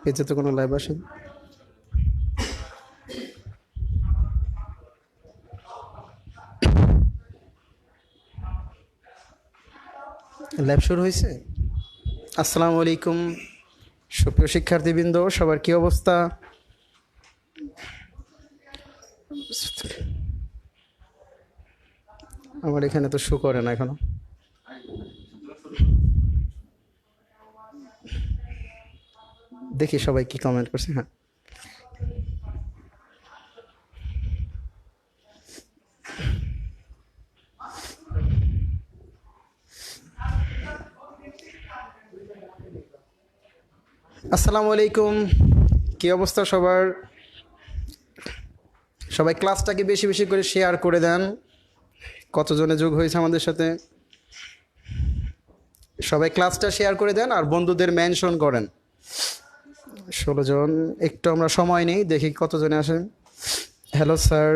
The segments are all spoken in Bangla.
পেজে তো কোনো লাইভ আসেনি। লাইভ শুরু হয়েছে? আসসালামু আলাইকুম সুপ্রিয় শিক্ষার্থীবৃন্দ, সবার কি অবস্থা? আমার এখানে তো শো করে না এখনো। দেখি সবাই কি কমেন্ট করছে। হ্যাঁ, আসসালামু আলাইকুম, কি অবস্থা সবার? সবাই ক্লাসটাকে বেশি বেশি করে শেয়ার করে দেন। কতজনে যোগ হয়েছে আমাদের সাথে? সবাই ক্লাসটা শেয়ার করে দেন আর বন্ধুদের মেনশন করেন। 16 জন। একটু আমরা সময় নেই, দেখি কতজনে আসেন। হ্যালো স্যার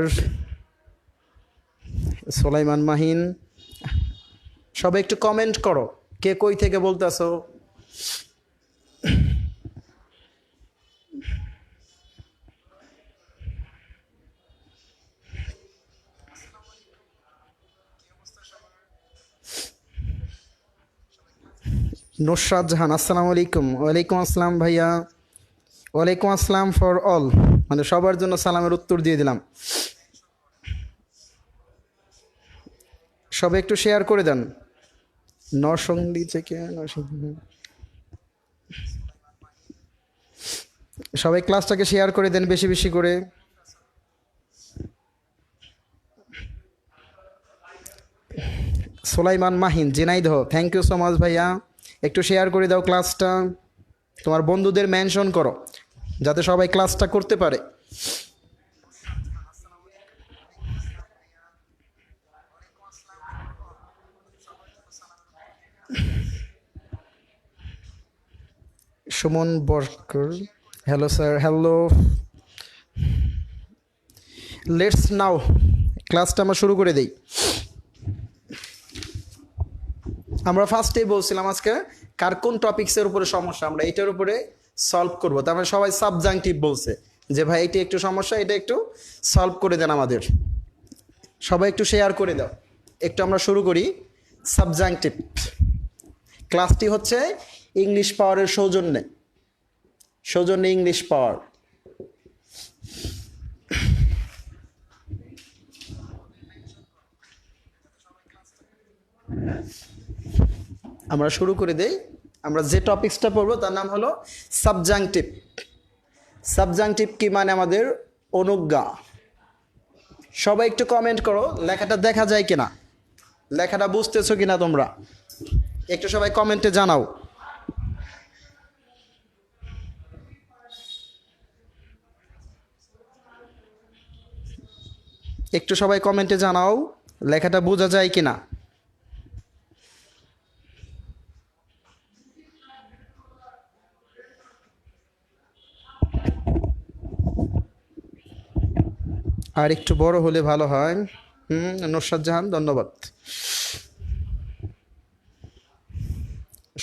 সোলাইমান মাহিন, সবাই একটু কমেন্ট করো, কে কই থেকে বলতেছো? নুসরাত জাহান, আসসালামু আলাইকুম। ওয়ালাইকুম আসসালাম ভাইয়া। ওয়ালাইকুম আসসালাম ফর অল, মানে সবার জন্য সালামের উত্তর দিয়ে দিলাম। সবাই একটু শেয়ার করে দেন। নরসিংদী থেকে সবাই ক্লাসটাকে শেয়ার করে দেন বেশি বেশি করে। Solaiman Mahin Jhenaidah, thank you so much ভাইয়া। একটু শেয়ার করে দাও ক্লাসটা, তোমার বন্ধুদের মেনশন করো যাতে সবাই ক্লাসটা করতে পারে। Suman Borkor, hello sir. Hello, let's now ক্লাসটা আমরা শুরু করে দেই। আমরা ফার্স্টেই বলছিলাম আজকে কার কোন টপিক্সের উপরে সমস্যা, আমরা এটার উপরে সলভ করবো। তার মানে সবাই সাবজাংটিভ বলছে যে ভাই এটা একটু সমস্যা, এটা একটু সলভ করে দেন আমাদের। সবাই একটু শেয়ার করে দাও। একটু আমরা শুরু করি। সাবজাংটিভ ক্লাসটি হচ্ছে ইংলিশ পাওয়ারের সৌজন্যে, সৌজন্যে ইংলিশ পাওয়ার। আমরা শুরু করে দেই। আমরা যে টপিক্সটা পড়বো তার নাম হলো সাবজাংটিভ। সাবজাংটিভ কি মানে আমাদের অনুজ্ঞা। সবাই একটু কমেন্ট করো, লেখাটা দেখা যায় কিনা, লেখাটা বুঝতেছো কিনা তোমরা, একটু সবাই কমেন্টে জানাও। একটু সবাই কমেন্টে জানাও লেখাটা বোঝা যায় কিনা। আর একটু বড় হলে ভালো হয়। নুসরাত জাহান, ধন্যবাদ।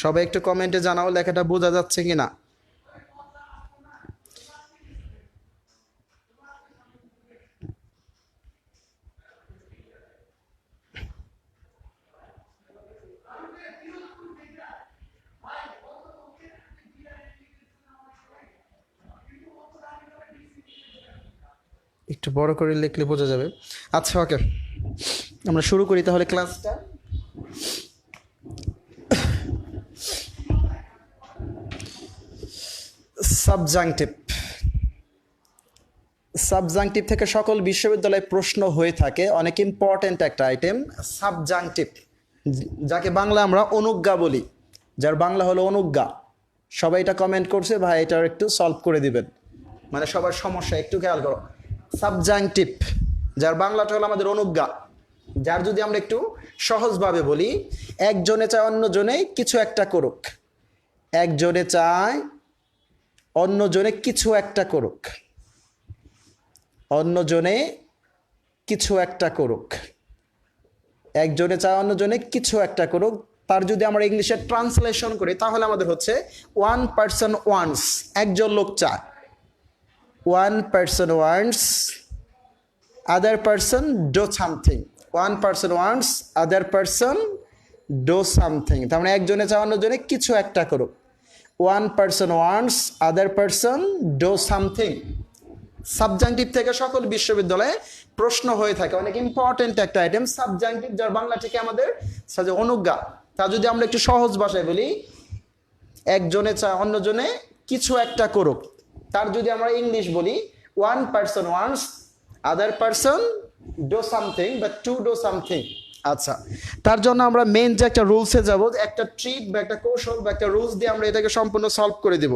সবাই একটু কমেন্টে জানাও লেখাটা বোঝা যাচ্ছে কিনা। একটু বড় করে লিখলে বোঝা যাবে। আচ্ছা ওকে, আমরা শুরু করি তাহলে ক্লাসটা। সাবজাংটিভ, সাবজাংটিভ থেকে সকল বিশ্ববিদ্যালয়ে প্রশ্ন হয়ে থাকে, অনেক ইম্পর্ট্যান্ট একটা আইটেম সাবজাংটিভ, যাকে বাংলা আমরা অনুজ্ঞা বলি, যার বাংলা হলো অনুজ্ঞা। সবাই এটা কমেন্ট করছে, ভাই এটা একটু সলভ করে দিবেন, মানে সবার সমস্যা একটু খেয়াল করো। সাবজাংটিভ যার বাংলাটা হলো আমাদের অনুজ্ঞা, যার যদি আমরা একটু সহজভাবে বলি, একজনে চায় অন্যজনে কিছু একটা করুক, একজনে চায় অন্যজনে কিছু একটা করুক, অন্যজনে কিছু একটা করুক, একজনে চায় অন্যজনে কিছু একটা করুক, তার যদি আমরা ইংলিশে ট্রান্সলেশন করি তাহলে আমাদের হচ্ছে ওয়ান পার্সন ওয়ান্টস, একজন লোক চায়। One person wants, other person do something. One person wants, other person do something. তার মানে একজনে চায় অন্যজনে কিছু একটা করুক। One person wants, other person do something. Subjunctive থেকে সকল বিশ্ববিদ্যালয়ে প্রশ্ন হয়ে থাকে, অনেক ইম্পর্টেন্ট একটা আইটেম সাবজাংটিভ, যার বাংলা থেকে আমাদের অনুজ্ঞা। তা যদি আমরা একটু সহজ ভাষায় বলি, একজনে চায় অন্যজনে কিছু একটা করুক, তার যদি আমরা ইংলিশ বলি one person wants, other person do something বা টু ডো সামথিং। আচ্ছা, তার জন্য আমরা মেন যে একটা রুলসে যাব, একটা ট্রিক বা একটা কৌশল বা একটা রুলস দিয়ে আমরা এটাকে সম্পূর্ণ সলভ করে দেব।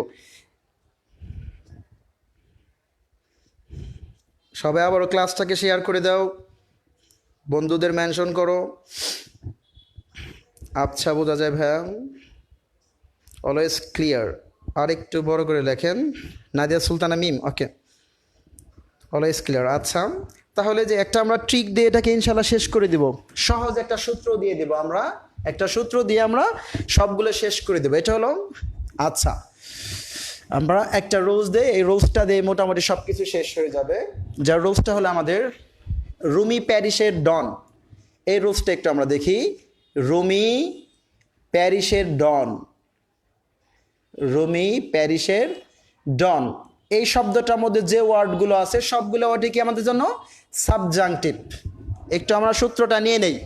সবাই আবারও ক্লাসটাকে শেয়ার করে দাও, বন্ধুদের মেনশন করো। আচ্ছা, বোঝা যায় ভাইয়া, অলওয়েজ ক্লিয়ার। আর একটু বড় করে লেখেন, নাদিয়া সুলতানা মিম। ওকে, অলওয়েজ ক্লিয়ার। আচ্ছা, তাহলে যে একটা আমরা ট্রিক দিয়ে এটাকে ইনশাল্লাহ শেষ করে দিব, সহজ একটা সূত্র দিয়ে দিব আমরা, একটা সূত্র দিয়ে আমরা সবগুলো শেষ করে দেবো। এটা হলো, আচ্ছা আমরা একটা রুলস দিই, এই রুলসটা দিয়ে মোটামুটি সব কিছু শেষ হয়ে যাবে। যার রুলসটা হলো আমাদের রুমি প্যারিসের ডন। এই রুলসটা একটু আমরা দেখি। রুমি প্যারিসের ডন, রুমি প্যারিসের ডন, এই শব্দটার মধ্যে যে ওয়ার্ডগুলো আছে সবগুলো ওয়ার্ডই কি আমাদের জন্য সাবজাংটিভ। একটু আমরা সূত্রটা নিয়ে নেই।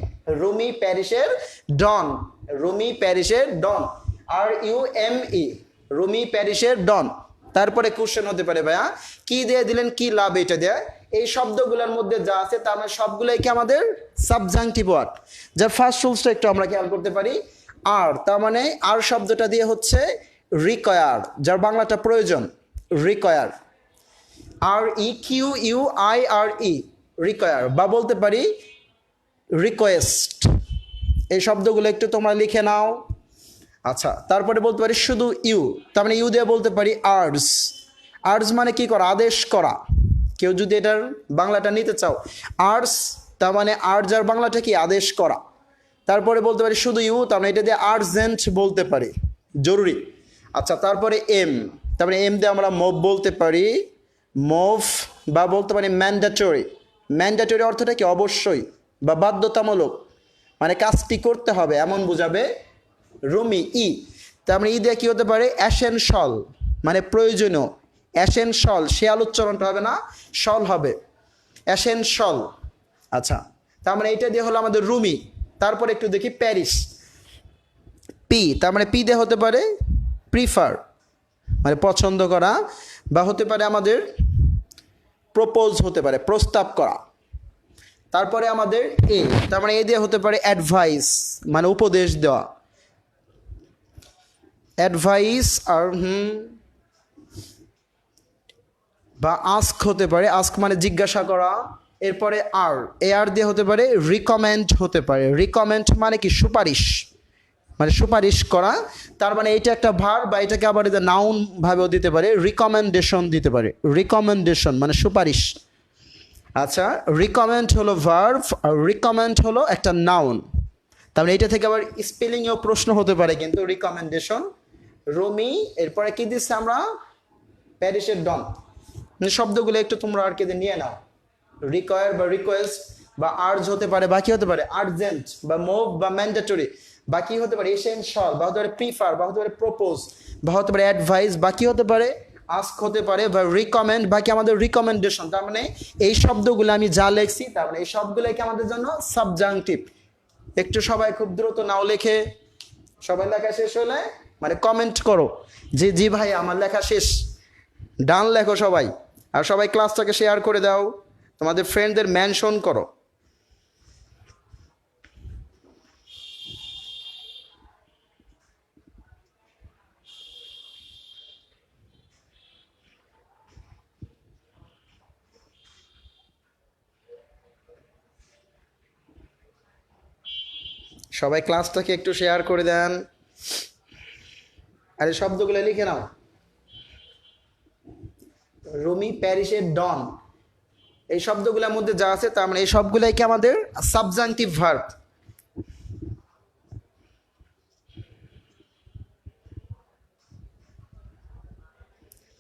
রুমি প্যারিসের ডন, রুমি প্যারিসের ডন, RUME, রুমি প্যারিসের ডন। তারপরে কোশ্চেন হতে পারে ভাইয়া কি দিয়ে দিলেন, কি লাভ এটা দেয়? এই শব্দগুলোর মধ্যে যা আছে তার মানে সবগুলোই কি আমাদের সাবজাংটিভ ওয়ার্ড। যার ফার্স্ট রুলসটা একটু আমরা খেয়াল করতে পারি। আর তার মানে আর শব্দটা দিয়ে হচ্ছে রিকয়ার, যার বাংলাটা প্রয়োজন, রিকয়ার, REQUIRE, রিকয়ার, বা বলতে পারি রিকোয়েস্ট। এই শব্দগুলো একটু তোমরা লিখে নাও। আচ্ছা, তারপরে বলতে পারি শুধু ইউ, তার মানে ইউ দিয়ে বলতে পারি আর্জ। আর্জ মানে কি করা, আদেশ করা। কেউ যদি এটার বাংলাটা নিতে চাও, আর্জ তার মানে আর্জ, আর বাংলাটা কি আদেশ করা। তারপরে বলতে পারি শুধু ইউ, তার মানে এটা দিয়ে আর্জেন্ট বলতে পারি, জরুরি। আচ্ছা, তারপরে এম, তারপরে এম দিয়ে আমরা মুভ বলতে পারি, মুভ, বা বলতে পারি ম্যান্ডেটরি। ম্যান্ডেটরি অর্থটা কি অবশ্যই বা বাধ্যতামূলক, মানে কাজটি করতে হবে এমন বোঝাবে। রুমি ই, তার মানে ই দিয়ে কী হতে পারে অ্যাসেনশাল, মানে প্রয়োজনীয়। অ্যাসেনশাল, শেয়াল উচ্চারণটা হবে না, শল হবে, অ্যাসেনশাল। আচ্ছা, তার মানে এইটা দিয়ে হলো আমাদের রুমি। তারপরে একটু দেখি প্যারিস, পি, তার মানে পি দিয়ে হতে পারে প্রিফার, মানে পছন্দ করা, বা হতে পারে আমাদের প্রপোজ, হতে পারে প্রস্তাব করা। তারপরে আমাদের এ, তার মানে এ দিয়ে হতে পারে অ্যাডভাইস, মানে উপদেশ দেওয়া, অ্যাডভাইস। আর বা আস্ক হতে পারে, আস্ক মানে জিজ্ঞাসা করা। এরপরে আর, এ আর দিয়ে হতে পারে রিকমেন্ড, হতে পারে রিকমেন্ড মানে কি সুপারিশ, মানে সুপারিশ করা। তার মানে এটা একটা ভার, বা এটাকে আবার নাউন ভাবেও দিতে পারে, রিকমেন্ডেশন দিতে পারে, রিকমেন্ডেশন মানে সুপারিশ। আচ্ছা, রিকমেন্ড হলো ভার্ব, আর রিকমেন্ড হলো একটা নাউন। তার মানে এটা থেকে আবার স্পেলিংয়েও প্রশ্ন হতে পারে কিন্তু, রিকমেন্ডেশন। রুমি, এরপরে কি দিচ্ছে আমরা প্যারিসের ডন। মানে শব্দগুলো একটু তোমরা আর কি নিয়ে নাও। রিকয়ার বা রিকোয়েস্ট বা আর্জ হতে পারে, বাকি হতে পারে আর্জেন্ট বা মুভ বা ম্যান্ডেটরি, বাকি হতে পারে এসেনশিয়াল, বা হতে পারে প্রিফার, বা হতে পারে প্রপোজ, বা হতে পারে অ্যাডভাইস, বাকি হতে পারে আস্ক, হতে পারে বা রিকমেন্ড, বাকি আমাদের রিকমেন্ডেশন। তার মানে এই শব্দগুলো আমি যা লেখছি, তার মানে এই সবগুলো কি আমাদের জন্য সাবজাংটিভ। একটু সবাই খুব দ্রুত নাও লেখে, সবাই লেখা শেষ হলে মানে কমেন্ট করো যে জি ভাই আমার লেখা শেষ, ডান লেখো সবাই। আর সবাই ক্লাসটাকে শেয়ার করে দাও, তোমাদের ফ্রেন্ডদের মেনশন করো। সবাই ক্লাসটাকে একটু শেয়ার করে দেন, আর এই শব্দগুলো লিখে নাও। রুমি প্যারিসের ডন, এই শব্দগুলোর মধ্যে যা আছে তার মানে এই সবগুলাই কি আমাদের সাবজাংটিভ ভার্ব।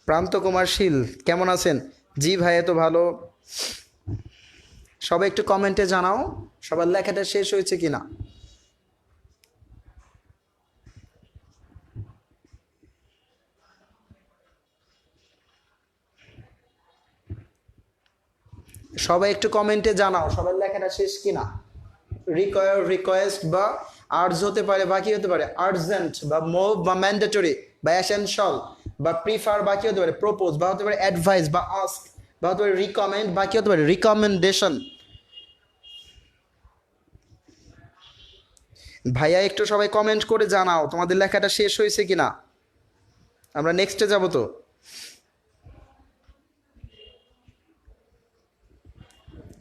প্রান্ত কুমার শীল কেমন আছেন? জি ভাই, এত ভালো। সবাই একটু কমেন্টে জানাও সবার লেখাটা শেষ হয়েছে কিনা। সবাই একটু কমেন্টে জানাও সবার লেখাটা শেষ কিনা। রিকোয়েস্ট বা আর্জ হতে পারে, বাকি হতে পারে আর্জেন্ট বা মুভ বা ম্যান্ডেটরি বা এসেনশিয়াল বা প্রিফার, বাকি হতে পারে প্রপোজ বা হতে পারে অ্যাডভাইস বা আস্ক বা হতে পারে রিকমেন্ড, বাকি হতে পারে রিকমেন্ডেশন। ভাইয়া একটু সবাই কমেন্ট করে জানাও তোমাদের লেখাটা শেষ হয়েছে কিনা, আমরা নেক্সটে যাব তো।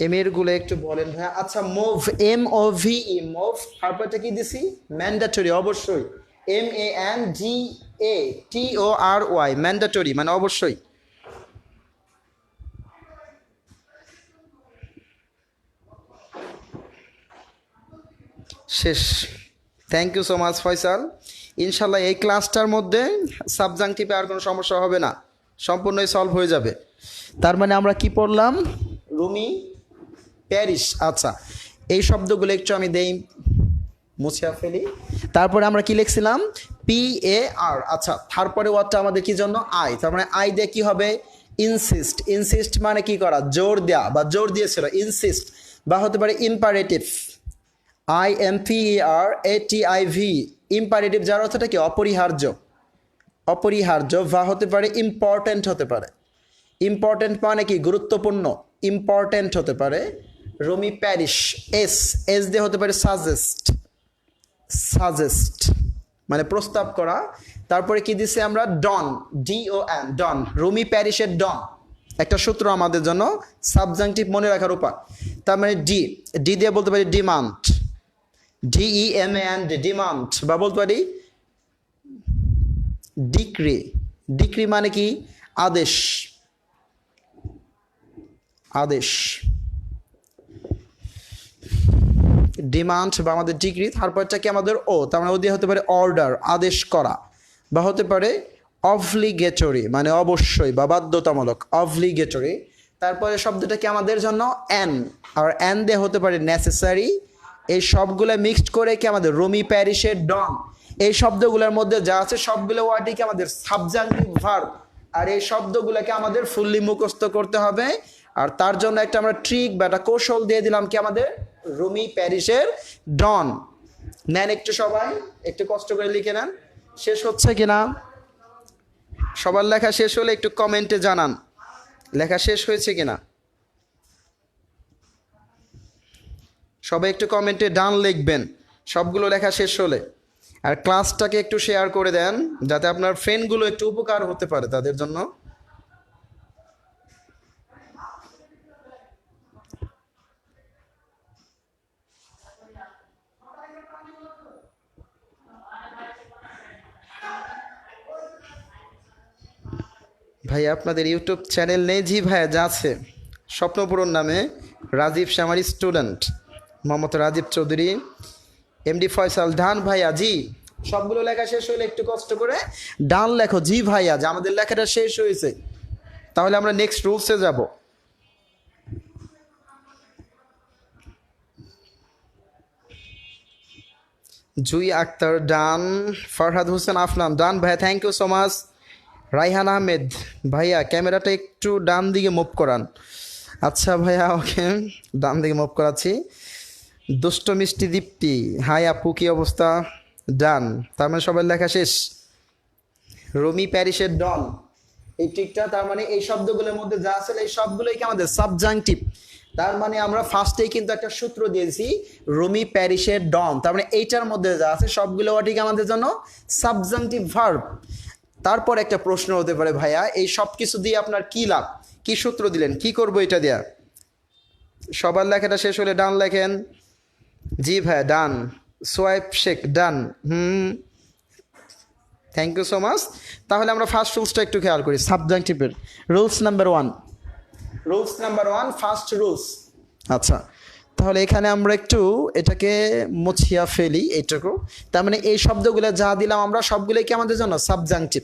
এর গুলো একটু বলেন ভাইয়া। আচ্ছা, মুভ, MOVE, মুভ তারপরটা কি দিছি? ম্যান্ডেটরি, অবশ্যই। MANDATORY, ম্যান্ডেটরি মানে অবশ্যই। শেষ। Thank you so much Faisal. ইনশাল্লাহ এই ক্লাসটার মধ্যে সাবজাংটিভে আর কোনো সমস্যা হবে না, সম্পূর্ণই সলভ হয়ে যাবে। তার মানে আমরা কি পড়লাম? রুমি, প্যারিস। আচ্ছা, এই শব্দগুলো একটু আমি দেই, মুছিয়া ফেলি। তারপরে আমরা কি লিখছিলাম? PAR। আচ্ছা, তারপরে ওয়ার্ডটা আমাদের কি জন্য? আই। তার মানে আই দিয়ে কি হবে? ইনসিস্ট। ইনসিস্ট মানে কি করা? জোর দেয়া বা জোর দিয়েছিল, ইনসিস্ট। বা হতে পারে ইম্পারেটিভ, IMPERATIV, ইম্পারেটিভ, যার অর্থটা কি? অপরিহার্য। অপরিহার্য। বা হতে পারে ইম্পর্ট্যান্ট হতে পারে। ইম্পর্ট্যান্ট মানে কি? গুরুত্বপূর্ণ। ইম্পর্ট্যান্ট হতে পারে। রুমি প্যারিস, এস দিয়ে হতে পারে সাজেস্ট। সাজেস্ট মানে প্রস্তাব করা। তারপরে কি দিছে আমরা? ডন, DON, ডন। রুমি প্যারিসের ডন। একটা সূত্র আমাদের জন্য সাবজাংটিভ মনে রাখার উপায়। তার মানে ডি দিয়ে বলতে পারি ডিমান্ড, DEMAND, ডিমান্ড। বা বলতে পারি ডিক্রি। ডিক্রি মানে কি? আদেশ। আদেশ, ডিমান্ড বা আমাদের ডিগ্রি। তারপরটা কি আমাদের? ও। তার মানে ও দিয়ে হতে পারে অর্ডার, আদেশ করা। বা হতে পারে অবলিগেটরি মানে অবশ্যই বা বাধ্যতামূলক, অবলিগেটরি। তারপরে শব্দটা কি আমাদের জন্য? অ্যান। আর অ্যান দিয়ে হতে পারে নেসেসারি। এই সবগুলো মিক্সড করে কি আমাদের রুমি প্যারিসের ডন। এই শব্দগুলোর মধ্যে যা আছে সবগুলো ওয়ার্ডই কি আমাদের সাবজাংটিভ ভার্ব। আর এই শব্দগুলোকে আমাদের ফুললি মুখস্থ করতে হবে। আর তার জন্য একটা আমরা ট্রিক বা একটা কৌশল দিয়ে দিলাম কি আমাদের? রুমি প্যারিসের ডন। নেন একটু সবাই, একটু কষ্ট করে লিখে নেন। শেষ হচ্ছে কিনা? সবার লেখা শেষ হলে একটু কমেন্টে জানান লেখা শেষ হয়েছে কিনা। সবাই একটু কমেন্টে ডান লিখবেন সবগুলো লেখা শেষ হলে। আর ক্লাসটাকে একটু শেয়ার করে দেন যাতে আপনার ফ্রেন্ডগুলো একটু উপকার হতে পারে তাদের জন্য। ভাইয়া আপনাদের ইউটিউব চ্যানেল নেই? জি ভাইয়া, যা আছে স্বপ্নপূরণ নামে, রাজীব শ্যামারি স্টুডেন্ট, মোহাম্মদ রাজীব চৌধুরী, MD ফয়সাল। ডান ভাইয়া, জি। সবগুলো লেখা শেষ হলে একটু কষ্ট করে ডান লেখো। জি ভাইয়া, যে আমাদের লেখাটা শেষ হয়েছে। তাহলে আমরা নেক্সট রুলসে যাব। জুই আক্তার ডান, ফরহাদ হোসেন আফনান ডান ভাইয়া, thank you so much. Raihan Ahmed ভাইয়া, ক্যামেরাটা একটু ডান দিকে মুভ করান। আচ্ছা ভাইয়া, ওকে, ডান দিকে মুভ করাচ্ছি। দুষ্ট মিষ্টি দীপ্তি, হাই আপু, কি অবস্থা? ডান। তার মানে সবার লেখা শেষ। রুমি প্যারিসের ডন, এই ট্রিকটা। তার মানে এই শব্দগুলোর মধ্যে যা আছে এই সবগুলোই কি আমাদের সাবজাংটিভ। তার মানে আমরা ফার্স্টেই কিন্তু একটা সূত্র দিয়েছি, রুমি প্যারিসের ডন। তার মানে এইটার মধ্যে যা আছে সবগুলো ঠিক আমাদের জন্য সাবজাংটিভ ভার্ব। তারপর একটা প্রশ্ন হতে পারে, ভাইয়া এই সব কিছু দিয়ে আপনার কি লাভ? কি সূত্র দিলেন, কি করবো এটা দিয়া? সবার লেখাটা শেষ হলে ডান লেখেন। জি ভাইয়া, ডান। সোয়াইপ Sheikh done. Thank you so much. তাহলে আমরা ফার্স্ট রুলসটা একটু খেয়াল করি সাবজাংটিভের। Rules number 1, rules number 1, first rules. আচ্ছা, তাহলে এখানে আমরা একটু এটাকে মুছিয়া ফেলি এইটুকু। তার মানে এই শব্দগুলো যা দিলাম আমরা সবগুলোই কি আমাদের জন্য সাবজাংটিভ।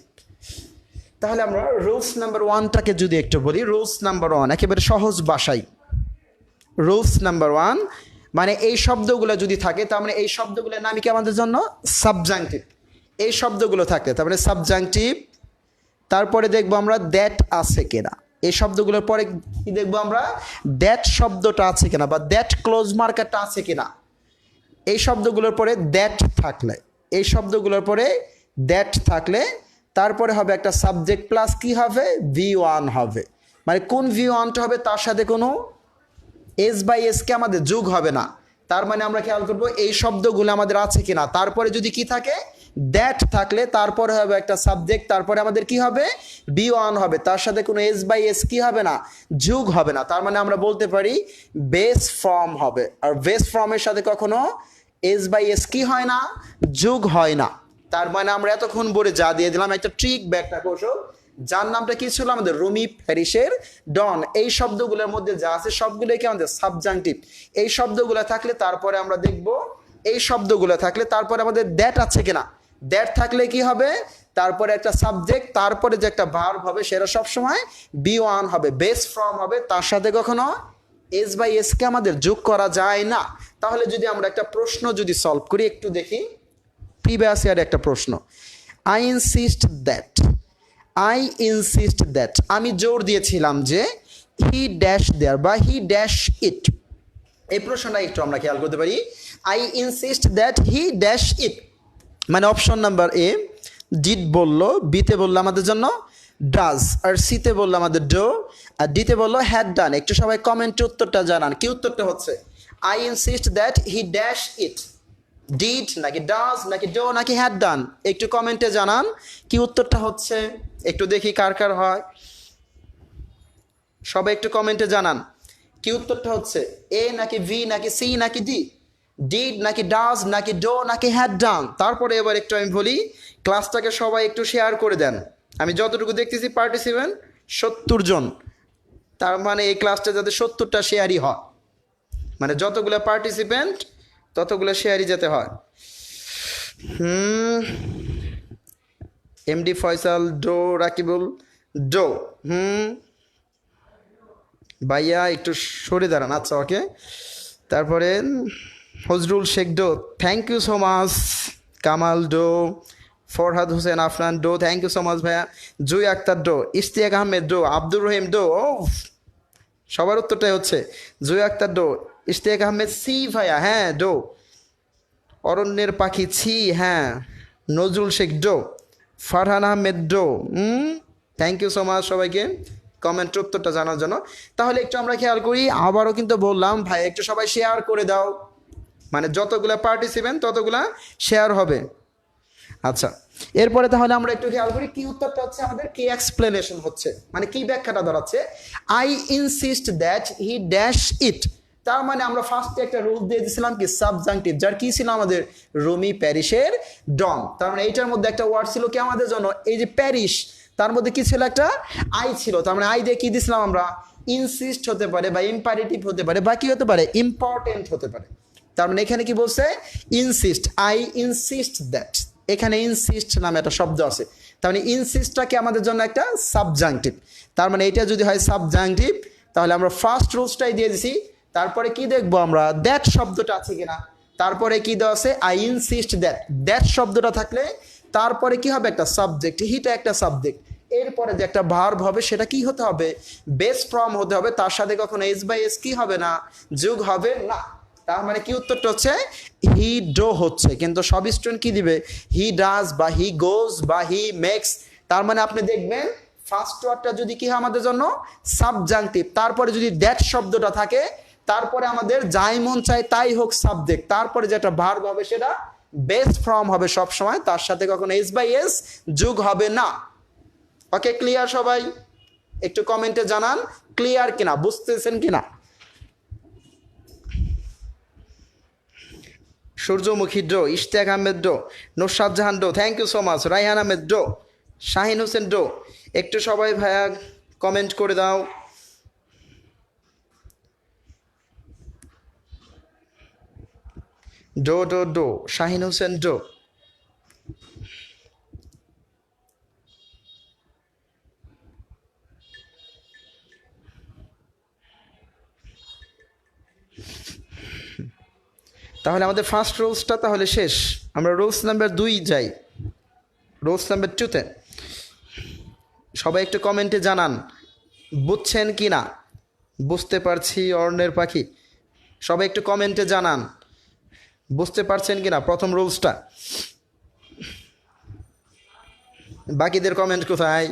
তাহলে আমরা রুলস নাম্বার 1টাকে যদি একটু বলি, রুলস নাম্বার 1 একেবারে সহজ ভাষায়, রুলস নাম্বার 1 মানে এই শব্দগুলো যদি থাকে তার মানে এই শব্দগুলোর নামই কি আমাদের জন্য সাবজাংটিভ। এই শব্দগুলো থাকলে তার মানে সাবজাংটিভ, তারপরে দেখবো আমরা দ্যাট আছে কিনা, এই শব্দগুলোর পরে কি দেখবো আমরা দ্যাট শব্দটা আছে কিনা বা দ্যাট ক্লোজ মার্কারটা আছে কিনা। এই শব্দগুলোর পরে দ্যাট থাকলে, এই শব্দগুলোর পরে দ্যাট থাকলে তারপরে হবে একটা সাবজেক্ট প্লাস কি হবে V1 হবে, মানে কোন V1টা হবে তার সাথে কোনো এস বাই এসকে আমাদের যোগ হবে না। তার মানে আমরা খেয়াল করবো এই শব্দগুলো আমাদের আছে কিনা, তারপরে যদি কি থাকে দ্যাট থাকলে তারপরে হবে একটা সাবজেক্ট, তারপরে আমাদের কি হবে V1 হবে, তার সাথে কোনো এস বাই এস কি হবে না যোগ হবে না। তার মানে আমরা বলতে পারি বেস ফর্ম হবে, আর বেস ফর্মের সাথে কখনো এস বাই এস কি হয় না যোগ হয় না। তার মানে আমরা এতক্ষণ বলে যা দিয়ে দিলাম একটা ট্রিক বা একটা কৌশল, যার নামটা কি ছিল আমাদের রুমি প্যারিসের ডন। এই শব্দগুলোর মধ্যে যা আছে সবগুলোই কি আমাদের সাবজাংটিভ। এই শব্দগুলো থাকলে তারপরে আমরা দেখব, এই শব্দগুলো থাকলে তারপরে আমাদের দ্যাট আছে কিনা, দ্যাট থাকলে কি হবে তারপরে একটা সাবজেক্ট, তারপরে যে একটা ভার্ব হবে সেটা সবসময় V1 হবে, বেস ফর্ম হবে, তার সাথে কখনো এস বাই এসকে আমাদের যোগ করা যায় না। তাহলে যদি আমরা একটা প্রশ্ন যদি সলভ করি একটু দেখি, প্রিভিয়াস ইয়ারে একটা প্রশ্ন, আই ইনসিস্ট দ্যাট, আমি জোর দিয়েছিলাম যে হি ড্যাশ দেয়ার বা হি ড্যাশ ইট। এই প্রশ্নটা একটু আমরা খেয়াল করতে পারি, I insist that he dash it, মানে অপশন নাম্বার এ ডিড বললো, বিতে বললো আমাদের জন্য ডাজ, আর সিতে বললো আমাদের ডো, আর ডিতে বললো হ্যাড ডান। একটু সবাই কমেন্টে উত্তরটা জানান, কি উত্তরটা হচ্ছে I insist that he dash it, did নাকি ডাজ নাকি ডো নাকি হ্যাড ডান, একটু কমেন্টে জানান কি উত্তরটা হচ্ছে, একটু দেখি কার কার হয়, সবাই একটু কমেন্টে জানান কি উত্তরটা হচ্ছে, এ নাকি ভি নাকি সি নাকি ডি, ডিড নাকি ডাজ নাকি ডো নাকি হ্যাড ডান। তারপরে এবার একটু আমি বলি, ক্লাসটাকে সবাই একটু শেয়ার করে দেন। আমি যতটুকু দেখতেছি পার্টিসিপেন্ট 70 জন, তার মানে এই ক্লাসটা যাতে 70টা শেয়ারই হয়, মানে যতগুলো পার্টিসিপেন্ট ততগুলো শেয়ারই যেতে হয়। MD Faisal do, Rakibul do, ভাইয়া একটু সরে দাঁড়ান, আচ্ছা ওকে। তারপরে Fazrul Sheikh do, thank you so much. Kamal do, Farhad Hossain Afran do, thank you so much ভাইয়া। Jui Akter do, Ishtiaq Ahmed do, Abdur Rahim do, ও সবার উত্তরটাই হচ্ছে জুই আক্তার ডো, ইশতিয়াক আহমেদ সি ভাইয়া, হ্যাঁ ডো। অরণ্যের পাখি ছি, হ্যাঁ। Nazrul Sheikh do, Farhan Ahmed do, thank you so much সবাইকে কমেন্ট উত্তরটা জানার জন্য। তাহলে একটু আমরা খেয়াল করি, আবারও কিন্তু বললাম ভাই একটু সবাই শেয়ার করে দাও, মানে যতগুলা পার্টিসিপেন্ট ততগুলা শেয়ার হবে। আচ্ছা, এরপরে তাহলে আমরা একটু খেয়াল করি কি উত্তরটা হচ্ছে আমাদের, কি এক্সপ্লেনেশন হচ্ছে, মানে কি ব্যাখ্যাটা দাঁড়াচ্ছে, I insist that he dash it. তার মানে আমরা ফার্স্টে একটা রুল দিয়ে দিয়েছিলাম কি সাবজাংটিভ, যার কি ছিল আমাদের রুমি প্যারিসের ডন। তার মানে এইটার মধ্যে একটা ওয়ার্ড ছিল কি আমাদের জন্য, এই যে প্যারিস, তার মধ্যে কি ছিল একটা আই ছিল, তার মানে আই দিয়ে কি দিয়েছিলাম আমরা ইনসিস্ট হতে পারে বা ইম্পারেটিভ হতে পারে বা কি হতে পারে ইম্পর্টেন্ট হতে পারে। তার মানে এখানে কি বলছে ইনসিস্ট, আই ইনসিস্ট দ্যাট, এখানে ইনসিস্ট নামে একটা শব্দ আছে, তার মানে ইনসিস্টটাকে আমাদের জন্য একটা সাবজাংটিভ। তার মানে এটা যদি হয় সাবজাংটিভ তাহলে আমরা ফার্স্ট রুলসটাই দিয়ে দিছি। তারপরে কি দেখবো আমরা দ্যাট শব্দটা আছে কিনা, তারপরে কি দেওয়া আছে আই ইনসিস্ট দ্যাট, দ্যাট শব্দটা থাকলে তারপরে কি হবে একটা সাবজেক্ট, হিটা একটা সাবজেক্ট, এরপরে যে একটা ভার্ব হবে সেটা কি হতে হবে বেস ফর্ম হতে হবে, তার সাথে কখনো এস বাই এস কি হবে না যোগ হবে না। তার মানে কি উত্তরটা হচ্ছে হি ডো হচ্ছে, কিন্তু সব স্টুডেন্ট কি দিবে হি ডাজ বা হি গোজ বা হি মেক্স। তার মানে আপনি দেখবেন ফার্স্ট ওয়ার্ডটা যদি কি হয় আমাদের জন্য সাবজাংটিভ, তারপরে যদি দ্যাট শব্দটা থাকে তারপরে আমাদের যাই মন চায় তাই হোক সাবজেক্ট, তারপরে যেটা ভার্ব হবে সেটা বেস ফর্ম হবে সব সময়, তার সাথে কখনো এস বাই এস যোগ হবে না। ওকে, ক্লিয়ার সবাই? একটু কমেন্টে জানান ক্লিয়ার কিনা, বুঝতেছেন কিনা। Surjomukhi done, Ishtiaq Ahmed done, Nusrat Jahan done, thank you so much. Raihan Ahmed done, Shahin Hossain done, একটু সবাই ভাইয়া কমেন্ট করে দাও। Done done done, Shahin Hossain done. তাহলে আমাদের ফার্স্ট রুলসটা তাহলে শেষ। আমরা রুলস নাম্বার 2 যাই, রুলস নাম্বার 2তে। সবাই একটু কমেন্টে জানান বুঝছেন কি না। বুঝতে পারছি অর্ণের পাখি, সবাই একটু কমেন্টে জানান বুঝতে পারছেন কি না প্রথম রুলসটা। বাকিদের কমেন্ট কোথায়?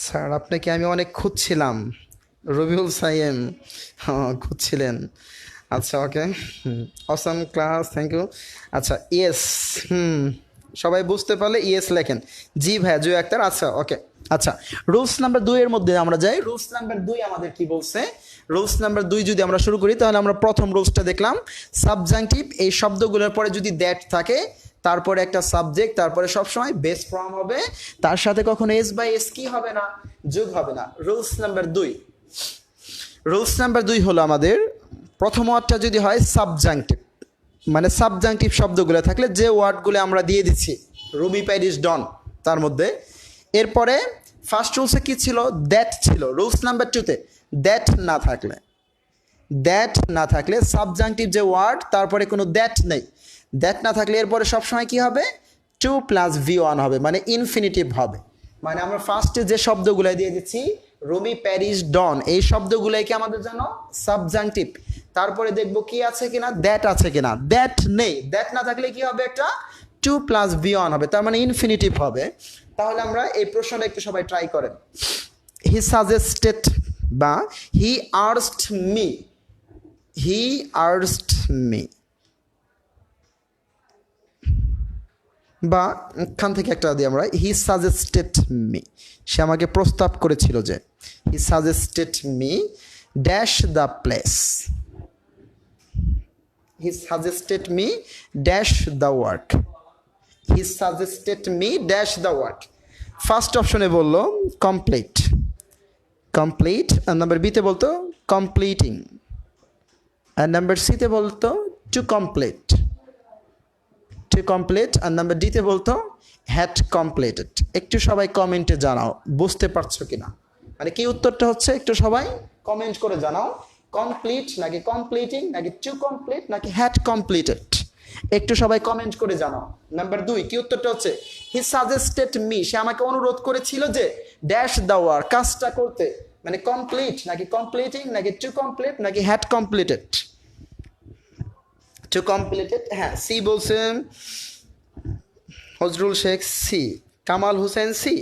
স্যার আপনাকে আমি অনেক খুঁজছিলাম। রবিউল সাইম খুঁজছিলেন। আচ্ছা ওকে, অসাম ক্লাস, থ্যাংক ইউ। আচ্ছা ইয়েস, সবাই বুঝতে পারলে ইয়েস লেখেন। জি ভাইয়া জুই আক্তার, আচ্ছা ওকে। আচ্ছা রুলস নাম্বার 2 এর মধ্যে আমরা যাই। রুলস নাম্বার 2 আমাদের কি বলছে? রুলস নাম্বার 2 যদি আমরা শুরু করি তাহলে আমরা প্রথম রুলসটা দেখলাম, সাবজাংটিভ এই শব্দগুলোর পরে যদি দ্যাট থাকে তারপরে একটা সাবজেক্ট, তারপরে সবসময় বেস ফর্ম হবে, তার সাথে কখনো এস বাই এস কি হবে না, যোগ হবে না। রুলস নাম্বার 2, রুলস নাম্বার 2 হলো আমাদের প্রথম ওয়ার্ডটা যদি হয় সাবজাংটিভ, মানে সাবজাংটিভ শব্দগুলো থাকলে যে ওয়ার্ডগুলো আমরা দিয়ে দিচ্ছি রুবি প্যারিস ডন তার মধ্যে, এরপরে ফার্স্ট রুলসে কি ছিল? দ্যাট ছিল। রুলস নাম্বার 2তে দ্যাট না থাকলে সাবজাংটিভ যে ওয়ার্ড তারপরে কোনো দ্যাট নেই, দ্যাট না থাকলে এরপরে সবসময় কি হবে? 2 + V1 হবে, মানে ইনফিনিটিভ হবে। মানে আমরা ফার্স্টে যে শব্দগুলো দিয়ে দিচ্ছি রুমি প্যারিস ডন, এই শব্দগুলোকে আমাদের জানো সাবজাংটিভ। তারপরে দেখবো কি আছে কিনা, দ্যাট আছে কিনা। দ্যাট নেই, দ্যাট না থাকলে কি হবে? একটা 2 + V1 হবে, তার মানে ইনফিনিটিভ হবে। তাহলে আমরা এই প্রশ্নটা একটু সবাই ট্রাই করেন। হি সাজেস্টেড বা হি আর্সড মি, বা এখান থেকে একটা দিই আমরা, হি সাজেস্টেড মি, সে আমাকে প্রস্তাব করেছিল যে, he suggested me dash the place, he suggested me dash the work, he suggested me dash the work. First অপশনে বললো কমপ্লিট, আর নাম্বার বিতে বলতো কমপ্লিটিং, আর নাম্বার সিতে বলতো টু কমপ্লিট, আর নাম্বার ডিতে বলতো হ্যাড কমপ্লিটেড। একটু সবাই কমেন্টে জানাও বুঝতে পারছো কিনা, মানে কি উত্তরটা হচ্ছে একটু সবাই কমেন্ট করে জানাও। কমপ্লিট নাকি কমপ্লিটিং নাকি টু কমপ্লিট নাকি হ্যাড কমপ্লিটেড, একটু সবাই কমেন্ট করে জানাও। নাম্বার 2 কি উত্তরটা হচ্ছে? হি সাজেস্টেড মি, সে আমাকে অনুরোধ করেছিল যে ড্যাশ দ্য ওয়ার্ক, কাজটা করতে, মানে কমপ্লিট নাকি কমপ্লিটিং নাকি টু কমপ্লিট নাকি হ্যাড কমপ্লিটেড। টু কমপ্লিটেড, হ্যাঁ সি বলছেন Hazrul Sheikh C, Kamal Hossain C.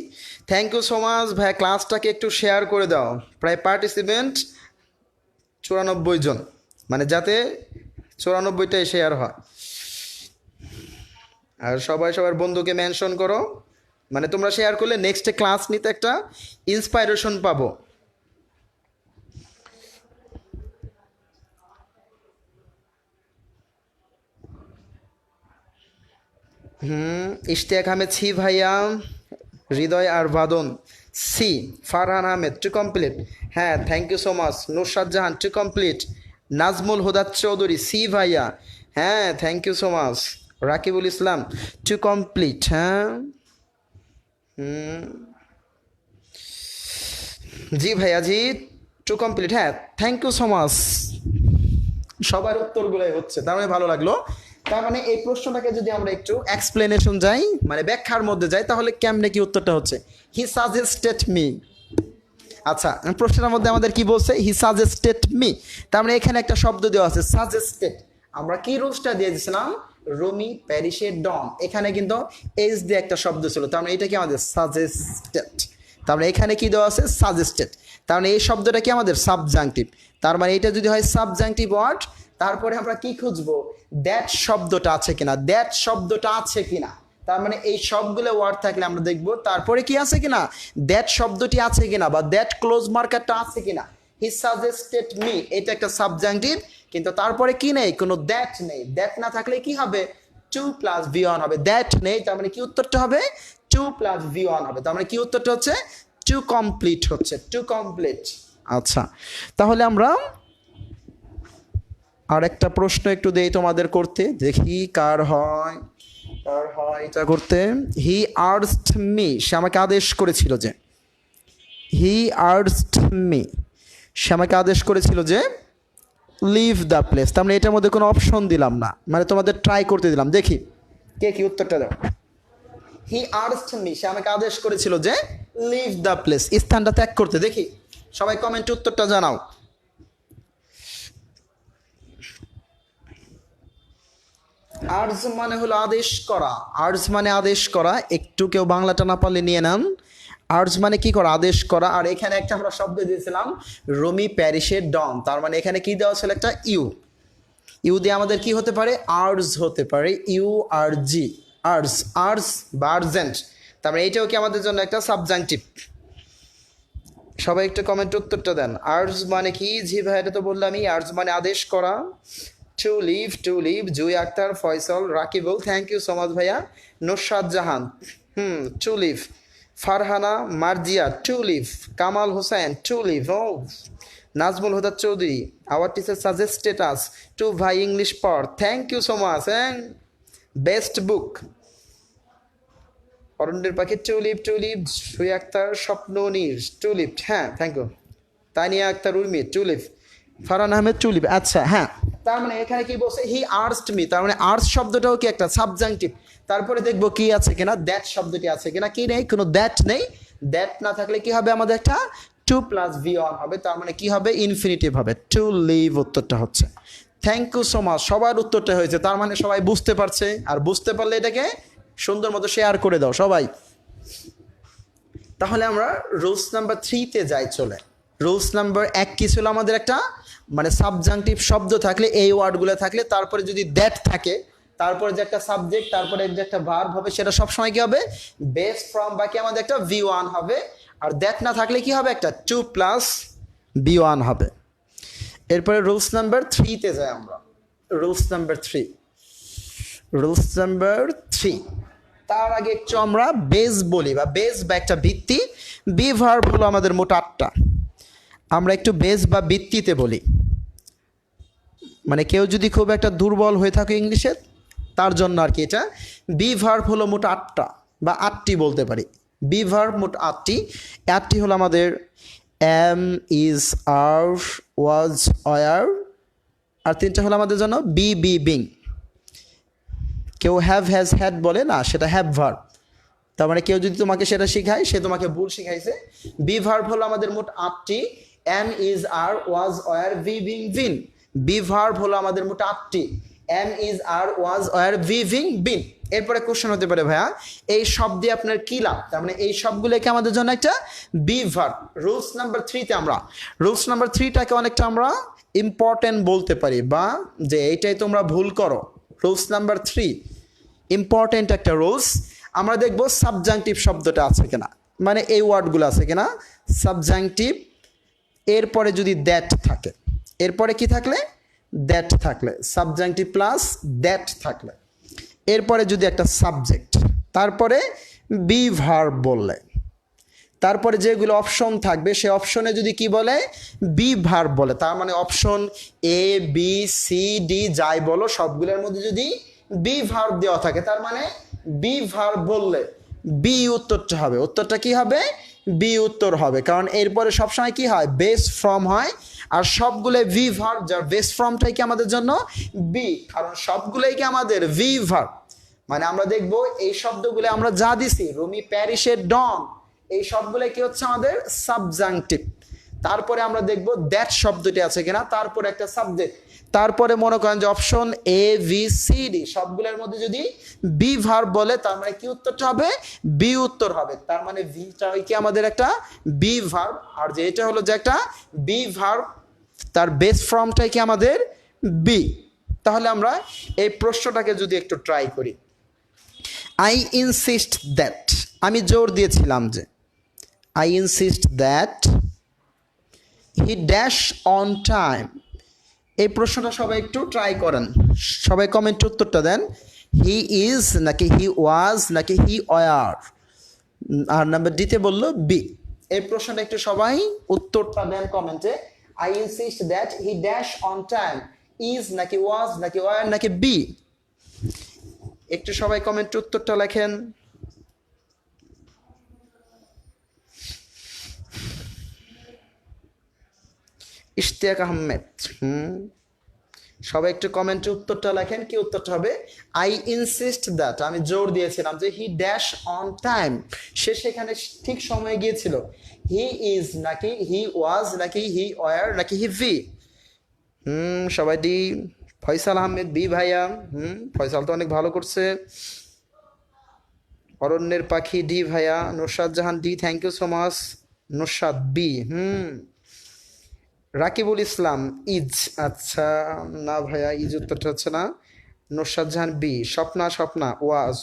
Thank you so much ভাই, ক্লাসটাকে একটু শেয়ার করে দাও। প্রায় পার্টিসিপেন্ট 94 জন, মানে যাতে 94টাই শেয়ার হয়। আর সবাই সবার বন্ধুকে মেনশন করো, মানে তোমরা শেয়ার করলে নেক্সটে ক্লাস নিতে একটা ইন্সপাইরেশন পাবো। ইশতিয়াক আহমেদ সি ভাইয়া, হৃদয় আর Badon C, Farhan Ahmed to complete, হ্যাঁ thank you so much. Nusrat Jahan to complete, Nazmul Huda Chowdhury C ভাইয়া, হ্যাঁ thank you so much. Rakibul Islam to complete, হ্যাঁ জি ভাইয়া জি টু কমপ্লিট, হ্যাঁ থ্যাংক ইউ সো মাচ। সবার উত্তরগুলোই হচ্ছে, তার মানে ভালো লাগলো। তার মানে এই প্রশ্নটাকে যদি আমরা একটু এক্সপ্লেনেশন যাই, মানে ব্যাখ্যার মধ্যে যাই, তাহলে কেমনে কি উত্তরটা হচ্ছে? He suggested me. আচ্ছা প্রশ্নের মধ্যে আমাদের কি বলছে? হি সাজেস্টেড মি, তার মানে এখানে একটা শব্দ দেওয়া আছে সাজেস্টেড। আমরা কি রুলসটা দিয়ে দিয়েছিলাম? রুমি প্যারিসের ডন, এখানে কিন্তু এস দিয়ে একটা শব্দ ছিল, তার মানে এটা কি আমাদের সাজেস্টেড। তার মানে এখানে কি দেওয়া আছে? সাজেস্টেড। তার মানে এই শব্দটা কি আমাদের সাবজাংটিভ। তার মানে এটা যদি হয় সাবজাংটিভ ওয়ার্ড, তারপরে আমরা কি খুঁজবো? দ্যাট শব্দটা আছে কিনা, দ্যাট শব্দটা আছে কিনা। তার মানে এই সবগুলো ওয়ার্ড থাকলে আমরা দেখব তারপরে কি আছে কিনা, দ্যাট শব্দটি আছে কিনা, বা দ্যাট ক্লোজ মার্কারটা আছে কিনা। হি সাজেস্টেড মি, এটা একটা সাবজাংটিভ, কিন্তু তারপরে কি নেই? কোনো দ্যাট নেই। দ্যাট না থাকলে কি হবে? 2 + V1 হবে। দ্যাট নেই, তার মানে কি উত্তরটা হবে? 2 + V1 হবে। তার মানে কি উত্তরটা হচ্ছে? টু কমপ্লিট হচ্ছে, টু কমপ্লিট। আচ্ছা তাহলে আমরা আর একটা প্রশ্ন একটু দেই তোমাদের করতে, দেখি কার হয় এটা করতে। হি আর্সড মি, সে আমাকে আদেশ করেছিল যে, হি আর্জড মি, সে আমাকে আদেশ করেছিল যে লিভ দ্য প্লেস। তার মানে এটার মধ্যে কোনো অপশন দিলাম না, মানে তোমাদের ট্রাই করতে দিলাম। দেখি কে কি উত্তরটা দাও। হি আর্জড মি, সে আমাকে আদেশ করেছিল যে লিভ দ্য প্লেস, স্থানটা ত্যাগ করতে। দেখি সবাই কমেন্টে উত্তরটা জানাও। আর্জ মানে হলো আদেশ করা, আর্জ মানে আদেশ করা। একটু কেউ বাংলাটা না পারলে নিয়ে নেন। আর্জ মানে কি করা, আদেশ করা। আর এখানে একটা আমরা শব্দ দিয়েছিলাম রোমি প্যারিসের ডন, তার মানে এখানে কি দেওয়া ছিল, একটা ইউ। ইউ দিয়ে আমাদের কি হতে পারে, আর্জ হতে পারে, U R G, urge, urge বা আর্জেন্ট। তার মানে এইটাও কি আমাদের জন্য একটা সাবজাংটিভ। সবাই একটু কমেন্ট উত্তরটা দেন। আর্জ মানে কি, জি ভাই এটা তো বললামই, আর্জ মানে আদেশ করা। To leave, Jui Akter, Faisal, Rakibul, thank you so much ভাইয়া। Nusrat Jahan, to leave. Farhana Marjia, to leave. Kamal Hossain, to leave. ও Nazmul Huda Chowdhury, our teacher suggested us to buy English পর, thank you so much. And best book অরণ্যের পাখি, to leave. Jui Akter, Swapno Neer, to leave, হ্যাঁ thank you. Tania Akter Urmi, to leave. Farhan Ahmed, to leave. আচ্ছা হ্যাঁ, তার মানে এখানে কি বলছে, হি আর্জড মি, তার মানে আর্জ শব্দটাও কি একটা সাবজাংটিভ। তারপরে দেখবো কি আছে কিনা, দ্যাট শব্দটি আছে কিনা, কি নেই, কোনো দ্যাট নেই। দ্যাট না থাকলে কি হবে, আমাদের একটা টু প্লাস ভি অন হবে, তার মানে কি হবে, ইনফিনিটিভ হবে। টু লিভ উত্তরটা হচ্ছে। থ্যাংক ইউ সো মাচ, সবার উত্তরটা হয়েছে, তার মানে সবাই বুঝতে পারছে। আর বুঝতে পারলে এটাকে সুন্দর মতো শেয়ার করে দাও সবাই। তাহলে আমরা রুলস নাম্বার 3-তে যাই। চলে রুলস নাম্বার 1 কি ছিল আমাদের, একটা মানে সাবজাংটিভ শব্দ থাকলে, এই ওয়ার্ডগুলো থাকলে, তারপরে যদি দ্যাট থাকে, তারপরে যে একটা সাবজেক্ট, তারপরে যে একটা ভার্ব হবে, সেটা সবসময় কি হবে, বেস ফ্রম, বাকি আমাদের একটা V1 হবে। আর দ্যাট না থাকলে কি হবে, একটা 2 প্লাস B1 হবে। এরপরে রুলস নাম্বার 3-তে যাই আমরা। রুলস নাম্বার 3, তার আগে একটু আমরা বেস বলি, বা বেস বা একটা ভিত্তি। বি ভার্ব হলো আমাদের মোট 8টা। আমরা একটু বেস বা ভিত্তিতে বলি, মানে কেউ যদি খুব একটা দুর্বল হয়ে থাকে ইংলিশে, তার জন্য আর কি এটা। বি ভার্ব হলো মোট 8টা, বা 8টি বলতে পারি। বি ভার্ব মোট 8টি। 8টি হলো আমাদের am, is, are, was, were. আর 3টা হলো আমাদের জন্য বি, বিং। কেউ হ্যাভ, হ্যাজ, হ্যাড বলে না, সেটা হ্যাভ ভার্ব। তার মানে কেউ যদি তোমাকে সেটা শিখায়, সে তোমাকে ভুল শিখাইছে। বি ভার্ব হলো আমাদের মোট 8টি। Am, is, are, was, were, being, been. Be verb হলো আমাদের মোট 8টি। Am, is, are, was, were, being, been. এরপরে কোশ্চেন হতে পারে, ভাইয়া এই শব্দে আপনার কি লাভ, তার মানে এই সবগুলোকে আমাদের জন্য একটা বি ভার্ব। রুলস নাম্বার 3-তে আমরা রুলস নাম্বার 3টাকে অনেকটা আমরা ইম্পর্টেন্ট বলতে পারি, বা যে এইটাই তোমরা ভুল করো। রুলস নাম্বার 3 ইম্পর্টেন্ট একটা রুলস। আমরা দেখব সাবজাংটিভ শব্দটা আছে কিনা, মানে এই ওয়ার্ডগুলো আছে কিনা সাবজাংটিভ। এরপরে যদি দ্যাট থাকে, এরপরে কি থাকলে, দ্যাট থাকলে, সাবজাংটিভ প্লাস দ্যাট থাকলে, এরপরে যদি একটা সাবজেক্ট, তারপরে বি ভার্ব বললে, তারপরে যেগুলো অপশন থাকবে, সে অপশনে যদি কি বলে, বি ভার্ব বলে, তার মানে option A, B, C, D যাই বলো, সবগুলোর মধ্যে যদি বি ভার্ব দেওয়া থাকে, তার মানে বি ভার্ব বললে বি উত্তরটা হবে। উত্তরটা কি হবে, বি উত্তর হবে, কারণ এরপরে সবসময় কি হয়, বেস ফ্রম হয়। আর সবগুলো ভি ভার্ব, যার বেস ফ্রমটাই কি আমাদের জন্য বি, কারণ সবগুলোই কি আমাদের ভি ভার্ব। মানে আমরা দেখবো এই শব্দগুলো আমরা যা দিছি, রোমি প্যারিসের ডন, এই সবগুলো কি হচ্ছে আমাদের সাবজাংটিভ। তারপরে আমরা দেখব দ্যাট শব্দটি আছে কিনা, তারপরে একটা সাবজেক্ট, তারপরে মনে করেন যে option A, B, C, D সবগুলোর মধ্যে যদি বি ভার্ব বলে, তার মানে কি উত্তরটা হবে, বি উত্তর হবে। তার মানে ভিটা কি আমাদের একটা বি ভার্ব। আর যে এটা হলো যে একটা বি ভার্ব, তার বেস ফর্মটাই কি আমাদের বি। তাহলে আমরা এই প্রশ্নটাকে যদি একটু ট্রাই করি, আই ইনসিস্ট দ্যাট, আমি জোর দিয়েছিলাম যে, I insist that he dash on time. এই প্রশ্নটা সবাই একটু ট্রাই করেন, সবাই কমেন্টে উত্তরটা দেন। হি ইজ নাকি হি ওয়াজ নাকি হি ওয়ার, আর নাম্বার ডিতে বললো বি। এই প্রশ্নটা একটু সবাই উত্তরটা দেন কমেন্টে। I insist that he dash on time, is নাকি ওয়াজ নাকি ওয়ার নাকি বি। একটু সবাই কমেন্টে উত্তরটা লেখেন। ইশতিয়াক আহমেদ। সবাই একটু কমেন্টে উত্তরটা লেখেন, কি উত্তরটা হবে? আই ইনসিস্ট দ্যাট, আমি জোর দিয়েছিলাম যে হি ড্যাশ অন টাইম, সে সেখানে ঠিক সময়ে গিয়েছিল। হি ইজ নাকি হি ওয়াজ নাকি হি ওয়ার নাকি হি ভি? সবাই ডি। ফয়সাল আহমেদ বি ভাইয়া। ফয়সাল তো অনেক ভালো করছে। অরণ্যের পাখি ডি ভাইয়া। Nurshad Jahan D, thank you so much. Nurshad B. Rakibul Islam is, আচ্ছা না ভাইয়া, ইজ উত্তরটা হচ্ছে না। নুরশাদ জাহান বি। স্বপ্না স্বপ্না ওয়াজ,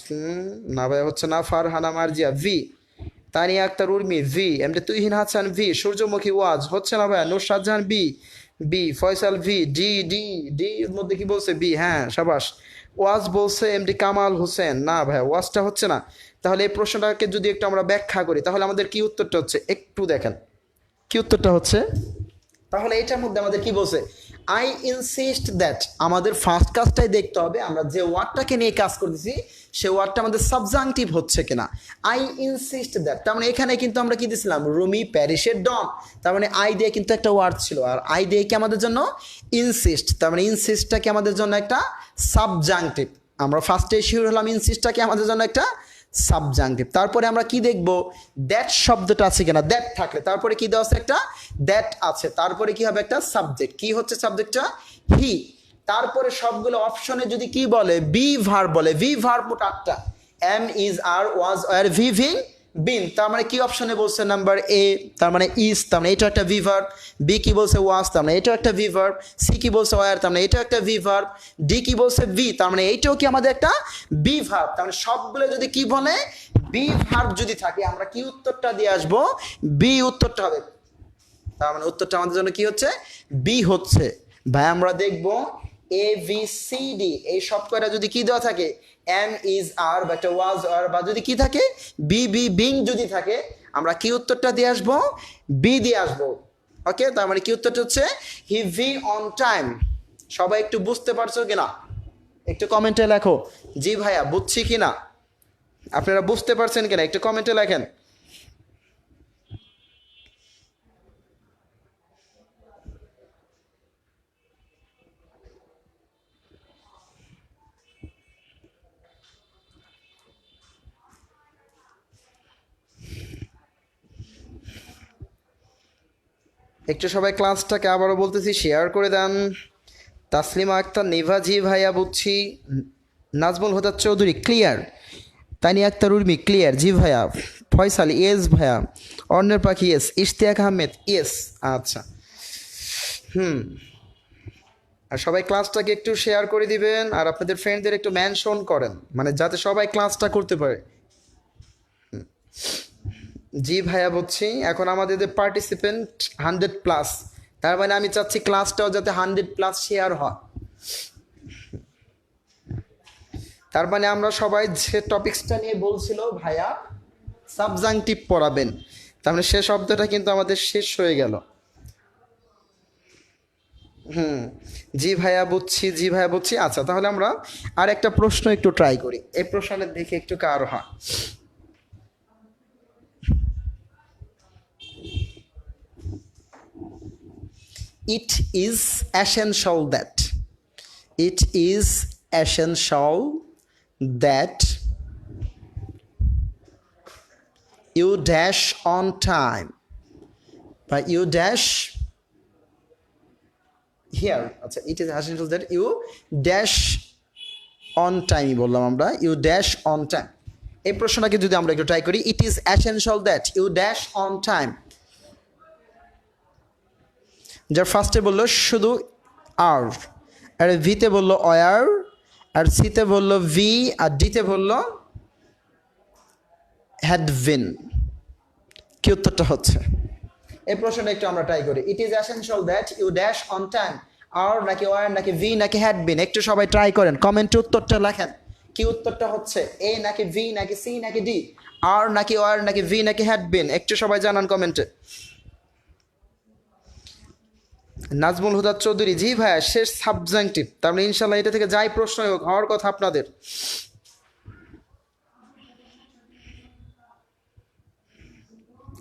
না ভাইয়া হচ্ছে না। ফারহানা মার্জিয়া ভি। তানিয়া আক্তার উর্মি ভি। এমনি তুহিন হাসান ভি। সূর্যমুখী ওয়াজ, হচ্ছে না ভাইয়া। নুরশাদ জাহান B B. Faisal B. D D D এর মধ্যে কি বলছে? বি, হ্যাঁ সাবাস। ওয়াজ বলছে এমডি কামাল হোসেন, না ভাইয়া ওয়াজটা হচ্ছে না। তাহলে এই প্রশ্নটাকে যদি একটু আমরা ব্যাখ্যা করি, তাহলে আমাদের কি উত্তরটা হচ্ছে একটু দেখেন। কি উত্তরটা হচ্ছে? তাহলে এটার মধ্যে আমাদের কি বলছে? I insist that. আমাদের ফার্স্ট কাজটাই দেখতে হবে আমরা যে ওয়ার্ডটাকে নিয়ে কাজ করতেছি সে ওয়ার্ডটা আমাদের সাবজাংটিভ হচ্ছে কিনা। আই ইনসিস্ট দ্যাট, তার মানে এখানে কিন্তু আমরা কি দিয়েছিলাম? রুমি প্যারিসের ডন, তার মানে আই দিয়ে কিন্তু একটা ওয়ার্ড ছিল, আর আই দিয়ে কি আমাদের জন্য? ইনসিস্ট, তার মানে ইনসিস্টটা কি আমাদের জন্য একটা সাবজাংটিভ। আমরা ফার্স্টে শিওর হলাম ইনসিস্টটা কি আমাদের জন্য একটা সাবজাংটিভ। তারপরে আমরা কি দেখব? দ্যাট শব্দটা আছে কিনা। দ্যাট থাকলে তারপরে কি দেওয়া আছে? একটা দ্যাট আছে, তারপরে কি হবে? একটা সাবজেক্ট। কি হচ্ছে সাবজেক্টটা? হি। তারপরে সবগুলো অপশনে যদি কি বলে? বি ভার্ব বলে। ভি ভার্ব মোট 8টা। Am, is, are, was, are, be, ভিং, বিন। তার মানে কি অপশনে বলছে? নাম্বার এ, তার মানে ইজ, তার মানে এটা একটা ভি ভার্ব। বি কি বলছে? ওয়াজ, তার মানে এটাও একটা ভি ভার্ব। সি কি বলছে? ওয়ার, তার মানে এটাও একটা ভি ভার্ব। ডি কি বলছে? ভি, তার মানে এইটাও কি আমাদের একটা বি ভার্ব। তার মানে সবগুলো যদি কি বলে? বি ভার্ব যদি থাকে, আমরা কি উত্তরটা দিয়ে আসবো? বি উত্তরটা হবে। তার মানে উত্তরটা আমাদের জন্য কি হচ্ছে? বি হচ্ছে। ভাই আমরা দেখবো এ বি সি ডি এই সব কয়টা যদি কি দেওয়া থাকে? এম, ইজ, আর বা একটা ওয়াজ, আর বা যদি কি থাকে? বি বি বিং যদি থাকে, আমরা কি উত্তরটা দিয়ে আসবো? বি দিয়ে আসবো। ওকে, তার মানে কি উত্তরটা হচ্ছে? হি ভি অন টাইম। সবাই একটু বুঝতে পারছো কিনা একটু কমেন্টে লেখো। জি ভাইয়া বুঝছি কিনা, আপনারা বুঝতে পারছেন কিনা একটু কমেন্টে লেখেন। একটু সবাই ক্লাসটাকে আবারও বলতেছি শেয়ার করে দেন। তাসলিমা আক্তার নিভা জি ভাইয়া বুঝছি। নাজমুল হুদা চৌধুরী ক্লিয়ার। তানি আক্তার উর্মি ক্লিয়ার জি ভাইয়া। ফয়সাল ইয়েস ভাইয়া। অর্ণের পাখি ইয়েস। ইশতিয়াক আহমেদ ইয়েস। আচ্ছা আর সবাই ক্লাসটাকে একটু শেয়ার করে দিবেন, আর আপনাদের ফ্রেন্ডদের একটু মেনশন করেন, মানে যাতে সবাই ক্লাসটা করতে পারে। জি ভাইয়া বলছি। এখন আমাদের পার্টিসিপেন্ট 100+, তার মানে আমি চাচ্ছি ক্লাসটাও যাতে 100+ শেয়ার হয়। তার মানে আমরা সবাই যে টপিক্সটা নিয়ে বলছিল ভাইয়া সাবজাংটিভ পড়াবেন, তার মানে সে শব্দটা কিন্তু আমাদের শেষ হয়ে গেল। জি ভাইয়া বুঝছি, জি ভাইয়া বুঝছি। আচ্ছা তাহলে আমরা আর একটা প্রশ্ন একটু ট্রাই করি, এই প্রশ্নটা দেখে একটু কার হয়। It is essential that. It is essential that you dash on time. But you dash here. আচ্ছা, it is essential that you dash on time বললাম আমরা, you dash on time। এই প্রশ্নটাকে যদি আমরা একটু ট্রাই করি, it is essential that you dash on time। যার ফার্স্টে বললো শুধু আর, আর ভিতে বললো অয়ার, আর সিতে বললো ভি, আর ডিতে বললো হ্যাড বিন। কি উত্তরটা হচ্ছে? এই প্রশ্নটা একটু আমরা ট্রাই করি। It is essential that you dash on time. আর নাকি ওয়ার নাকি ভি নাকি হ্যাড বিন? একটু সবাই ট্রাই করেন, কমেন্টে উত্তরটা লেখেন। কি উত্তরটা হচ্ছে? এ নাকি ভি নাকি সি নাকি ডি? আর নাকি ওয়ার নাকি ভি নাকি হ্যাড বিন? একটু সবাই জানান কমেন্টে। নাজমুল হুদা চৌধুরী জি ভাইয়া শেষ সাবজাংটিভ, তার মানে ইনশাল্লাহ এটা থেকে যাই প্রশ্ন হোক হওয়ার কথা আপনাদের।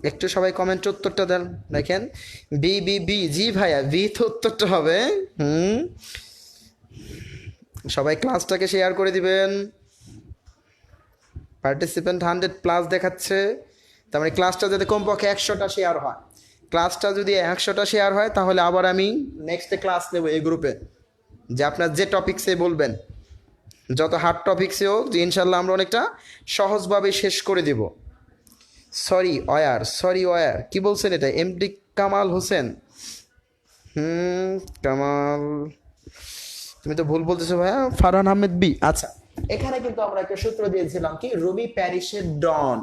একটু সবাই কমেন্ট উত্তরটা দেন। দেখেন বি বি বি, জি ভাইয়া বি তো উত্তরটা হবে। হুম, সবাই ক্লাসটাকে শেয়ার করে দিবেন। পার্টিসিপেন্ট 100+ দেখাচ্ছে, তার মানে ক্লাসটা যাতে কমপক্ষে 100টা শেয়ার হয়। ক্লাসটা যদি 100টা শেয়ার হয় তাহলে আবার আমি নেক্সটে ক্লাস নেব এই গ্রুপে, যে আপনার যে টপিক্সে বলবেন, যত হার্ড টপিক্সে হোক, যে ইনশাল্লাহ আমরা অনেকটা সহজভাবে শেষ করে দিব। সরি ওয়ার কি বলছেন এটা? এমডি কামাল হোসেন। কামাল, তুমি তো ভুল বলতেছো ভাইয়া। ফারহান আহমেদ বি। আচ্ছা, এখানে কিন্তু আমরা একটা সূত্র দিয়েছিলাম কি, রবি প্যারিসের ডন,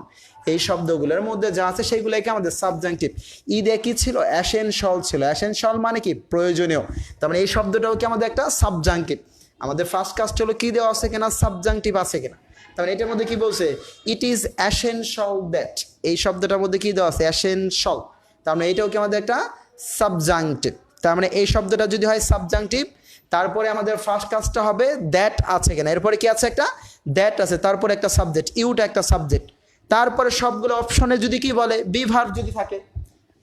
এই শব্দগুলোর মধ্যে যা আছে সেগুলোকে আমাদের সাবজাংটিভ। ঈদে কি ছিল? অ্যাসেনশল ছিল। অ্যাসেনশল মানে কি? প্রয়োজনীয়। তার মানে এই শব্দটাও কি আমাদের একটা সাবজাংটিভ। আমাদের ফার্স্ট কাজটা হলো কি দেওয়া আছে কিনা, সাবজাংটিভ আছে কিনা। তার মানে এটার মধ্যে কি বলছে? ইট ইজ অ্যাসেনশল দ্যাট, এই শব্দটার মধ্যে কি দেওয়া আছে? অ্যাসেনশল। তার মানে এটাও কি আমাদের একটা সাবজাংটিভ। তার মানে এই শব্দটা যদি হয় সাবজাংটিভ, তারপরে আমাদের ফার্স্ট কাজটা হবে দ্যাট আছে কিনা। এরপরে কি আছে? একটা দ্যাট আছে, তারপরে একটা সাবজেক্ট, ইউটা একটা সাবজেক্ট। তারপরে সবগুলো অপশনে যদি কি বলে, বি ভার্ব যদি থাকে,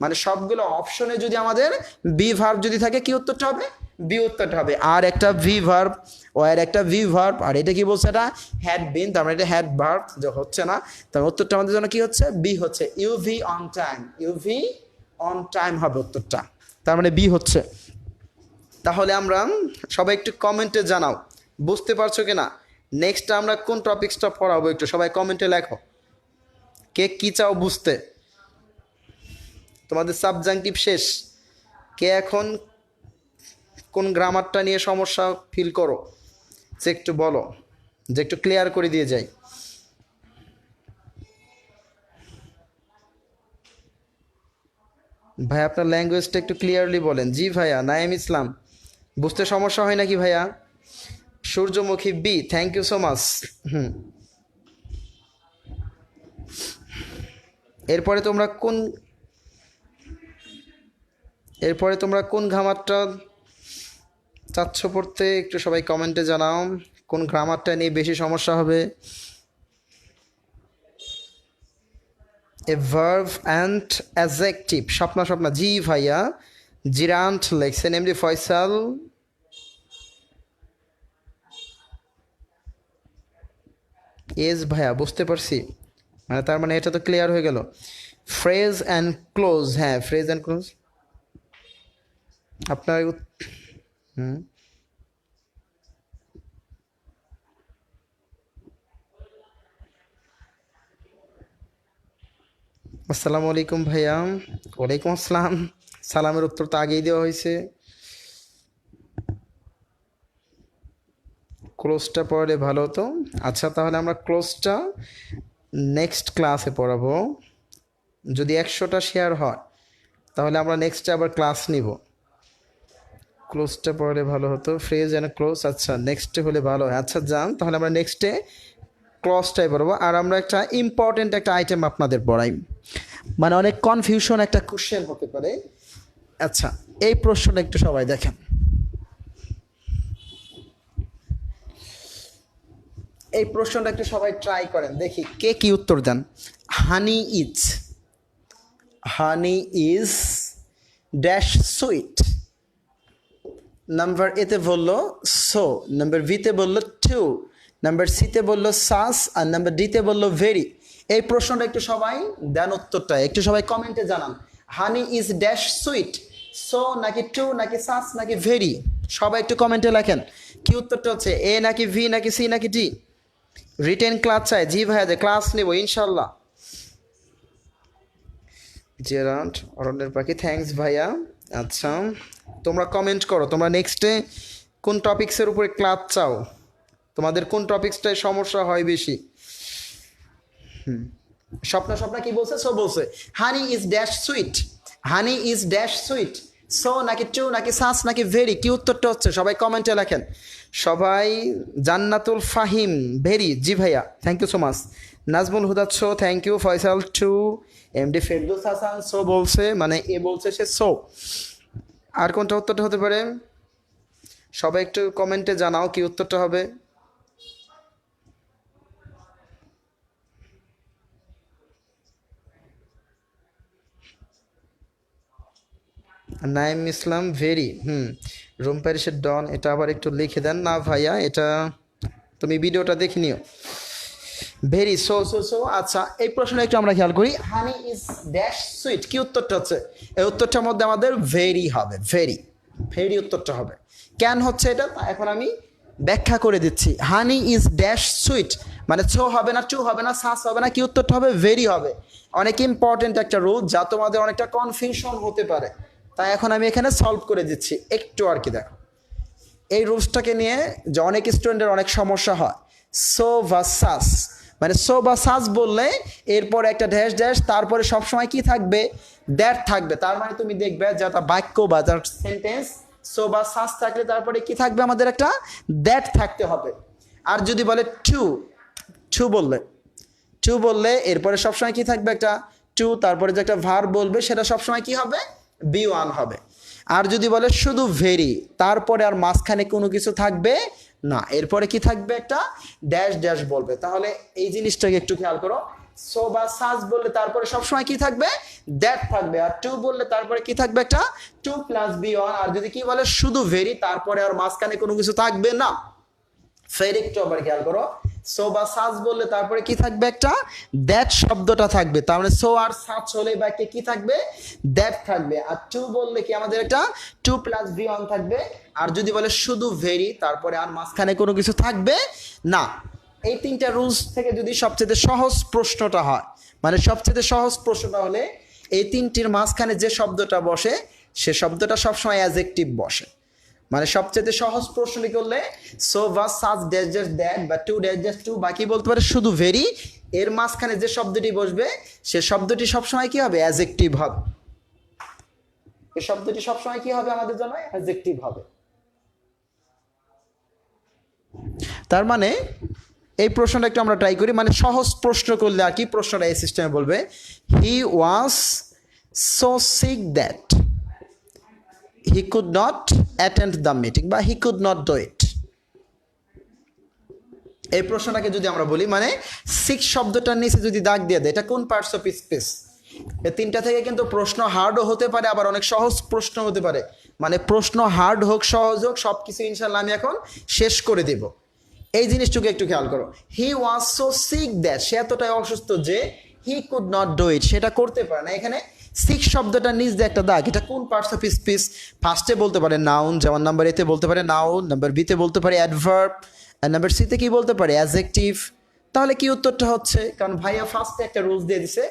মানে সবগুলো অপশনে যদি আমাদের বি ভার্ব যদি থাকে, কি উত্তরটা হবে? বি উত্তরটা হবে। আর একটা ভি ভার্ব, ও আর একটা ভি ভার্ব, আর এটা কি বলছে? এটা হ্যাড বিন, তার মানে এটা হ্যাড ভার্ব যে হচ্ছে না, তার উত্তরটা আমাদের জন্য কি হচ্ছে? বি হচ্ছে। UV on time, UV on time হবে উত্তরটা, তার মানে বি হচ্ছে। তাহলে আমরা সবাই একটু কমেন্টে জানাও বুঝতে পারছো কিনা। নেক্সট আমরা কোন টপিক্সটা পড়াবো একটু সবাই কমেন্টে লেখো, কে কি চাও বুঝতে। তোমাদের সাবজাংটিভ শেষ, কে এখন কোন গ্রামারটা নিয়ে সমস্যা ফিল করো সে একটু বলো, যে একটু ক্লিয়ার করে দিয়ে যাই। ভাই আপনার ল্যাঙ্গুয়েজটা একটু ক্লিয়ারলি বলেন। জি ভাইয়া, নাইম ইসলাম। বুঝতে সমস্যা হয় নাকি ভাইয়া? Surjomukhi B, thank you so much. এরপরে তোমরা কোন এরপরে তোমরা কোন গ্রামারটা চাচ্ছ পড়তে একটু সবাই কমেন্টে জানাও, কোন গ্রামারটা নিয়ে বেশি সমস্যা হবে। এ ভার্ভ অ্যান্ড অ্যাডজেক্টিভ, স্বপ্না। জি ভাইয়া, জিরান্ট লেখছেন। এমডি ফয়সাল, এস ভাইয়া বুঝতে পারছি, মানে তার মানে এটা তো ক্লিয়ার হয়ে গেল। ফ্রেজ অ্যান্ড ক্লোজ, হ্যাঁ ফ্রেজ অ্যান্ড ক্লোজ আপনার। হুম, আসসালামু আলাইকুম ভাইয়া। ওয়ালাইকুম আসসালাম। সালামের উত্তর তো আগেই দেওয়া হয়েছে। ক্লোজটা পড়ালে ভালো হতো। আচ্ছা তাহলে আমরা ক্লোজটা নেক্সট ক্লাসে পড়াবো। যদি 100টা শেয়ার হয় তাহলে আমরা নেক্সটে আবার ক্লাস নিব। ক্লোজটা পড়ালে ভালো হতো, ফ্রেজ অ্যান্ড ক্লোজ। আচ্ছা নেক্সটে হলে ভালো হয়। আচ্ছা যান, তাহলে আমরা নেক্সটে ক্লজটাই পড়াবো। আর আমরা একটা ইম্পর্টেন্ট একটা আইটেম আপনাদের পড়াই, মানে অনেক কনফিউশন একটা কোশ্চেন হতে পারে। আচ্ছা, এই প্রশ্নটা একটু সবাই দেখেন, এই প্রশ্নটা একটু সবাই ট্রাই করেন, দেখি কে কি উত্তর দেন। Honey is, honey is dash sweet. Number এতে বললো সো, নাম্বার বিতে বললো টু, নাম্বার সিতে বললো সাস, আর নাম্বার ডিতে বললো ভেরি। এই প্রশ্নটা একটু সবাই দেন উত্তরটা, একটু সবাই কমেন্টে জানান। হানি ইজ ড্যাশ সুইট, সো নাকি টু নাকি সাস নাকি ভেরি? সবাই একটু কমেন্টে লেখেন কি উত্তরটা হচ্ছে, এ নাকি ভি নাকি সি নাকি ডি। রিটেন ক্লাস চাই? জি ভাইয়া, যে ক্লাস নেব ইনশাল্লাহ। জেরান্ট অরণ্যের পাখি, থ্যাঙ্কস ভাইয়া। আচ্ছা তোমরা কমেন্ট করো, তোমরা নেক্সটে কোন টপিক্সের উপরে ক্লাস চাও, তোমাদের কোন টপিক্সটায় সমস্যা হয় বেশি। স্বপ্না কি বলছে? সো বলছে। Honey is dash sweet, honey is dash sweet, so নাকি টু নাকি সাস নাকি ভেরি, কি উত্তরটা হচ্ছে সবাই কমেন্টে লেখেন। সবাই জান্নাতুল ফাহিম ভেরি, জি ভাইয়া thank you so much. Nazmul Huda so, thank you. Faisal too. MD Ferdous Hasan so বলছে, মানে এ বলছে সে সো। আর কোনটা উত্তরটা হতে পারে? সবাই একটু কমেন্টে জানাও কি উত্তরটা হবে। নাইম ইসলাম ভেরি রুম প্যারিসের ডন, এটা আবার একটু লিখে দেন না ভাইয়া, এটা তুমি ভিডিওটা দেখে নিও। Very so so so. আচ্ছা, এই প্রশ্নটা একটু আমরা খেয়াল করি, হানি ইজ ড্যাশ সুইট, কি উত্তরটা হচ্ছে? এই উত্তরটার মধ্যে আমাদের ভেরি হবে, ভেরি ভেরি উত্তরটা হবে। কেন হচ্ছে এটা এখন আমি ব্যাখ্যা করে দিচ্ছি। হানি ইজ ড্যাশ সুইট মানে ছো হবে না, টু হবে না, সাস হবে না, কি উত্তরটা হবে? ভেরি হবে। অনেক ইম্পর্টেন্ট একটা রুল, যা তোমাদের অনেকটা কনফিউশন হতে পারে, তাই এখন আমি এখানে সলভ করে দিচ্ছি একটু আর কি। দেখো, এই রুলসটাকে নিয়ে যে অনেক স্টুডেন্টের অনেক সমস্যা হয়। সো বা সাস মানে সো বা সাস বললে এরপর একটা ড্যাশ ড্যাশ, তারপরে সবসময় কি থাকবে? দ্যাট থাকবে। তার মানে তুমি দেখবে যাটা বাক্য বা যার সেন্টেন্স সো বা সাস থাকলে তারপরে কি থাকবে? আমাদের একটা দ্যাট থাকতে হবে। আর যদি বলে টু, টু বললে, টু বললে এরপরে সবসময় কি থাকবে? একটা টু, তারপরে যে একটা ভার বলবে সেটা সবসময় কি হবে? বি ওয়ান হবে। আর যদি বলে শুধু ভেরি, তারপরে আর মাঝখানে কোনো কিছু থাকবে না, এরপরে কি থাকবে? একটা ড্যাশ ড্যাশ বলবে। তাহলে এই জিনিসটাকে একটু খেয়াল করো। সো বা সাজ বললে তারপরে সবসময় কি থাকবে? দ্যাট থাকবে। আর টু বললে তারপরে কি থাকবে? একটা টু প্লাস বি ওয়ান। আর যদি কি বলে শুধু ভেরি, তারপরে আর মাঝখানে কোনো কিছু থাকবে না। ফের একটু আবার খেয়াল করো, সো বা সাজ বললে তারপরে কি থাকবে? একটা দ্যাট শব্দটা থাকবে। তার মানে সো আর সাজ হলে বাক্যে কি থাকবে? দ্যাট থাকবে। আর টু বললে কি আমাদের একটা টু প্লাস বি ওয়ান থাকবে। আর যদি বলে শুধু ভেরি, তারপরে আর মাঝখানে কোনো কিছু থাকবে না। এই তিনটা রুলস থেকে যদি সবচেয়ে সহজ প্রশ্নটা হয়, মানে সবচেয়ে সহজ প্রশ্নটা হলে এই তিনটির মাঝখানে যে শব্দটা বসে সে শব্দটা সবসময় অ্যাডজেক্টিভ বসে। মানে সবচেয়ে সহজ প্রশ্নটি করলে সো বা সাজ ড্যাশ ড্যাশ দ্যাট বা টু ড্যাশ ড্যাশ টু, বাকি বলতে পারে শুধু ভেরি, এর মাঝখানে যে শব্দটি বসবে সে শব্দটি সবসময় কি হবে? অ্যাডজেক্টিভ হবে। এই শব্দটি সবসময় কি হবে আমাদের জন্য? অ্যাডজেক্টিভ হবে। তার মানে এই প্রশ্নটা একটু আমরা ট্রাই করি, মানে সহজ প্রশ্ন করলে আর কি প্রশ্নটা এই সিস্টেমে বলবে, he was so sick that he could not attend the meeting বা he could not do it। এই প্রশ্নটাকে যদি আমরা বলি, মানে সিক শব্দটার নিচে যদি দাগ দিয়ে দেয়, এটা কোন পার্টস অফ স্পিচ? এই তিনটা থেকে কিন্তু প্রশ্ন হার্ডও হতে পারে, আবার অনেক সহজ প্রশ্ন হতে পারে। মানে প্রশ্ন হার্ড হোক সহজ হোক সব কিছু ইনশাল্লাহ আমি এখন শেষ করে দেব। এই জিনিসটুকু একটু খেয়াল করো, হি ওয়াজ সো সিক দ্যাট, সে এতটাই অসুস্থ যে he could not do it, সেটা করতে পারে না। এখানে সিক শব্দটা নিজ দিয়ে একটা দাগ, এটা কোন পার্টস অফ স্পিচ? ফার্স্টে বলতে পারে নাউন, যেমন নাম্বার এতে বলতে পারে নাউন, নাম্বার বিতে বলতে পারে অ্যাডভার্ব, আর নাম্বার সিতে কি বলতে পারে? অ্যাডজেক্টিভ। তাহলে কি উত্তরটা হচ্ছে? কারণ ভাইয়া ফার্স্টে একটা রুলস দিয়ে দিছে,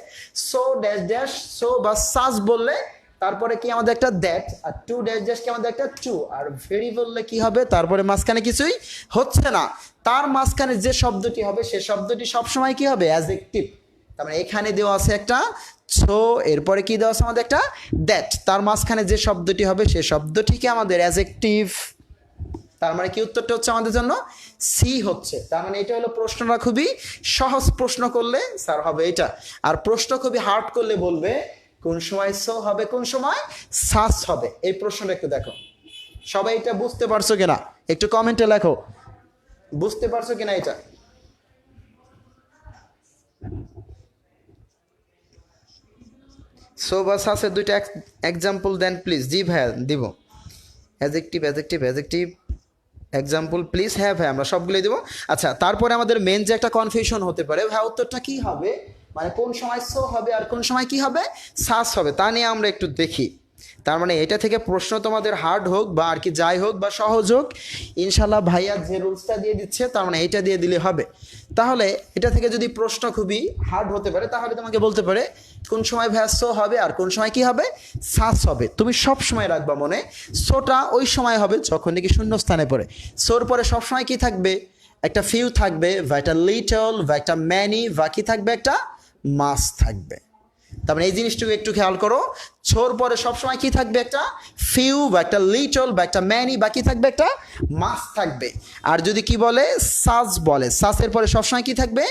সো ড্যাশ ড্যাশ সো বা সাজ বললে তারপরে কি আমাদের একটা দ্যাট, আর টু ড্যাশ ড্যাশ কি আমাদের একটা টু, আর ভেরি বললে কি হবে? তারপরে মাঝখানে কিছুই হচ্ছে না, তার মাঝখানে যে শব্দটি হবে সে শব্দটি সবসময় কি হবে? অ্যাডজেক্টিভ। তার মানে এখানে দেওয়া আছে একটা সো, এরপরে কি দেওয়া আছে আমাদের? একটা দ্যাট, তার মাঝখানে যে শব্দটি হবে সে শব্দটি কি আমাদের? অ্যাডজেক্টিভ। তার মানে কি উত্তরটা হচ্ছে আমাদের জন্য সি হচ্ছে। তার মানে এটা হলো প্রশ্নটা খুবই সহজ প্রশ্ন করলে স্যার হবে এটা, আর প্রশ্ন খুবই হার্ড করলে বলবে কোন সময় সো হবে, কোন সময় সাস হবে। এই প্রশ্নটা একটু দেখো, সবাই এটা বুঝতে পারছো কিনা একটু কমেন্টে লেখো, বুঝতে পারছো কিনা এটা? সো বা সাসের দুইটা এক্সাম্পল দেন প্লিজ। জি ভাইয়া দিব, adjective adjective adjective example please. হ্যাঁ ভাই আমরা সবগুলোই দেবো। আচ্ছা, তারপরে আমাদের মেন যে একটা কনফিউশন হতে পারে, ভাই উত্তরটা কি হবে, মানে কোন সময় সো হবে আর কোন সময় কি হবে? সাস হবে, তা নিয়ে আমরা একটু দেখি। তার মানে এটা থেকে প্রশ্ন তোমাদের হার্ড হোক বা আর কি যাই হোক বা সহজ হোক, ইনশাল্লাহ ভাইয়া যে রুলসটা দিয়ে দিচ্ছে তার মানে এটা দিয়ে দিলে হবে। তাহলে এটা থেকে যদি প্রশ্ন খুবই হার্ড হতে পারে তাহলে তোমাকে বলতে পারে কোন সময় ভাইয়া সো হবে আর কোন সময় কি হবে? সাস হবে। তুমি সব সময় রাখবা মনে, সোটা ওই সময় হবে যখন নাকি শূন্য স্থানে পড়ে। সোর পরে সবসময় কি থাকবে? একটা ফিউ থাকবে, বা একটা লিটল, বা একটা ম্যানি, বা কি থাকবে? একটা মাস থাকবে। তার মানে এই জিনিসটুকু একটু খেয়াল করো, ছোর পরে সবসময় কি থাকবে? একটা ফিউ, বা একটা লিটল, বা একটা ম্যানি, বা কি থাকবে? একটা মাস থাকবে। আর যদি কি বলে সাস বলে, সাসের পরে সবসময় কি থাকবে?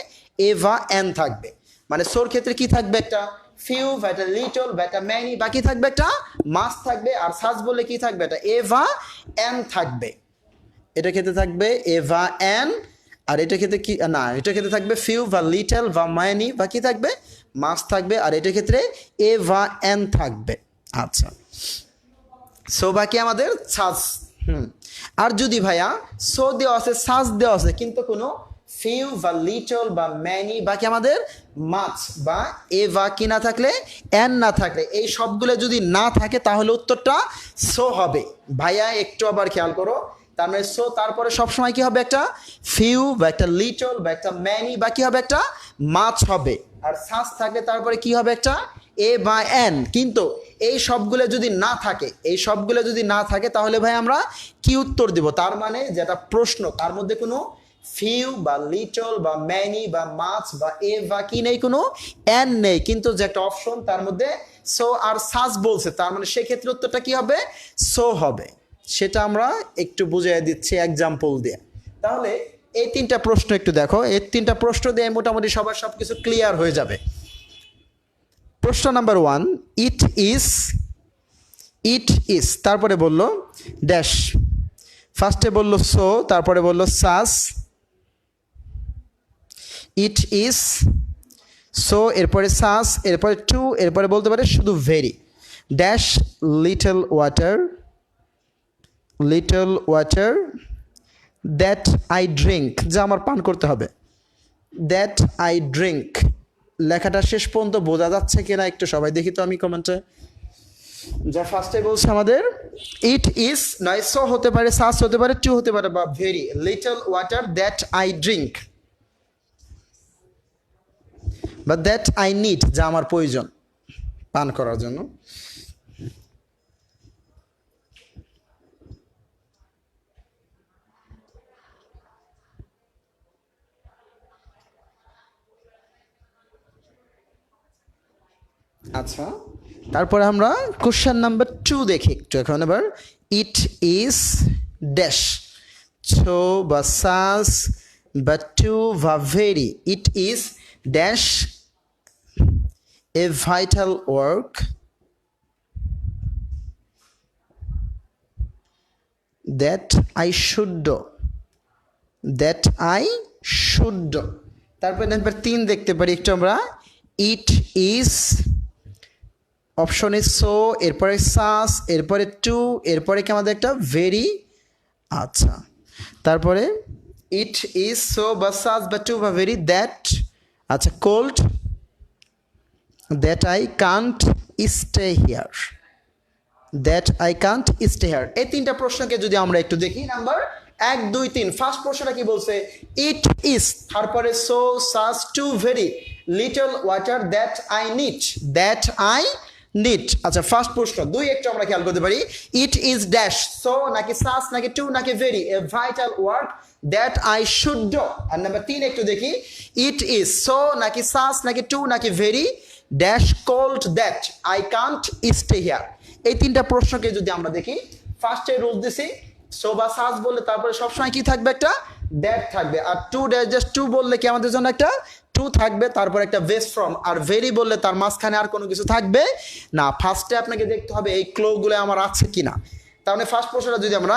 এভা এন থাকবে। মানে সোর ক্ষেত্রে কি থাকবে? একটা ফিউ, বা একটা লিটল, বা একটা ম্যানি, বা কি থাকবে? একটা মাস থাকবে। আর সাস বলে কি থাকবে? একটা এভা এন থাকবে। এটা ক্ষেত্রে থাকবে এভা এন, আর এটা ক্ষেত্রে কি না, এটা ক্ষেত্রে থাকবে ফিউ বা লিটল বা মাইনি, বা কি থাকবে? মাস থাকবে। আর এটা ক্ষেত্রে এভা এন থাকবে। আচ্ছা, সো বাকি আমাদের সাজ। আর যদি ভাইয়া সো দেওয়া আছে সাজ দেওয়া আছে কিন্তু কোনো ফিউ বা লিটল বা ম্যানি বাকি আমাদের মাছ বা এ বা কি না থাকলে এন না থাকলে এই সবগুলো যদি না থাকে তাহলে উত্তরটা সো হবে। ভাইয়া একটু আবার খেয়াল করো, তার মানে সো তারপরে সবসময় কি হবে একটা ফিউ বা একটা লিটল বা একটা ম্যানি বা কি হবে একটা মাছ হবে। আর সাজ থাকলে তারপরে কি হবে একটা এ বা এন। কিন্তু এই সবগুলো যদি না থাকে, এই সবগুলো যদি না থাকে তাহলে ভাই আমরা কি উত্তর দেব? তার মানে যেটা প্রশ্ন তার মধ্যে কোনো ফিউ বা লিটল বা ম্যানি বা মাছ বা এ বা কি নেই, কোনো এন নেই, কিন্তু যে একটা অপশন তার মধ্যে সো আর সাজ বলছে, তার মানে সেক্ষেত্রে উত্তরটা কি হবে? সো হবে। সেটা আমরা একটু বুঝিয়ে দিচ্ছি এক্সাম্পল দিয়ে। তাহলে এই তিনটা প্রশ্ন একটু দেখো, এই তিনটা প্রশ্ন দিয়ে মোটামুটি সবার সব কিছু ক্লিয়ার হয়ে যাবে। প্রশ্ন নাম্বার 1, ইট ইজ তারপরে বললো ড্যাশ, ফার্স্টে বললো সো, তারপরে বললো সাস, ইট ইজ, সো, এরপরে সাস, এরপরে টু, এরপরে বলতে পারে শুধু very, dash little water that I drink, যা আমার পান করতে হবে, দ্যাট আই ড্রিঙ্ক। লেখাটা শেষ পর্যন্ত বোঝা যাচ্ছে কিনা একটু সবাই দেখি তো আমি কমেন্টে। যা ফার্স্টে বলছে আমাদের ইট ইজ নয় সো হতে পারে, সাস হতে পারে, টু হতে পারে বা very, little water that I drink বা দ্যাট আই নিড, যা আমার প্রয়োজন পান করার জন্য। আচ্ছা, তারপরে আমরা কোশ্চেন নাম্বার 2 দেখি একটু এখন। এবার ইট ইজ ড্যাশ, সো বা সাস বা টু বা very, it is dash a vital work that I should do, তারপরে নাম্বার 3 দেখতে পারি একটু আমরা, it is, option is so, এরপরে সাস, এরপরে টু, এরপরে কি আমাদের একটা ভেরি। আচ্ছা, তারপরে ইট ইজ সো বা সাস বা টু বা ভেরি দ্যাট, আচ্ছা cold, that I can't stay here, এই তিনটা প্রশ্নকে যদি আমরা একটু দেখি, নাম্বার 1, 2, 3। ফার্স্ট প্রশ্নটা কি বলছে? ইট ইজ, তারপরে so such too very, little water that I need. আচ্ছা, ফার্স্ট প্রশ্ন। 2 একটু আমরা খেয়াল করতে পারি, ইট ইজ ড্যাশ, সো নাকি সাস নাকি টু নাকি very, a vital work that I should do. আর নাম্বার 3 একটু দেখি, ইট ইজ সো নাকি সাস নাকি টু নাকি very, dash cold that I can't stay here. এই তিনটা প্রশ্নকে যদি আমরা দেখি, ফার্স্টে রুল দিছি সো বা সাস বললে তারপরে সবসময় কি থাকবে? একটা দ্যাট থাকবে। আর টু ড্যাশ জাস্ট টু বললে কি আমাদের জন্য একটা টু থাকবে, তারপর একটা বেস ফ্রম। আর ভেরি বললে তার মাঝখানে আর কোনো কিছু থাকবে না। ফার্স্টে আপনাকে দেখতে হবে এই ক্লোগুলো আমার আছে কিনা। তার মানে ফার্স্ট প্রশ্নটা যদি আমরা,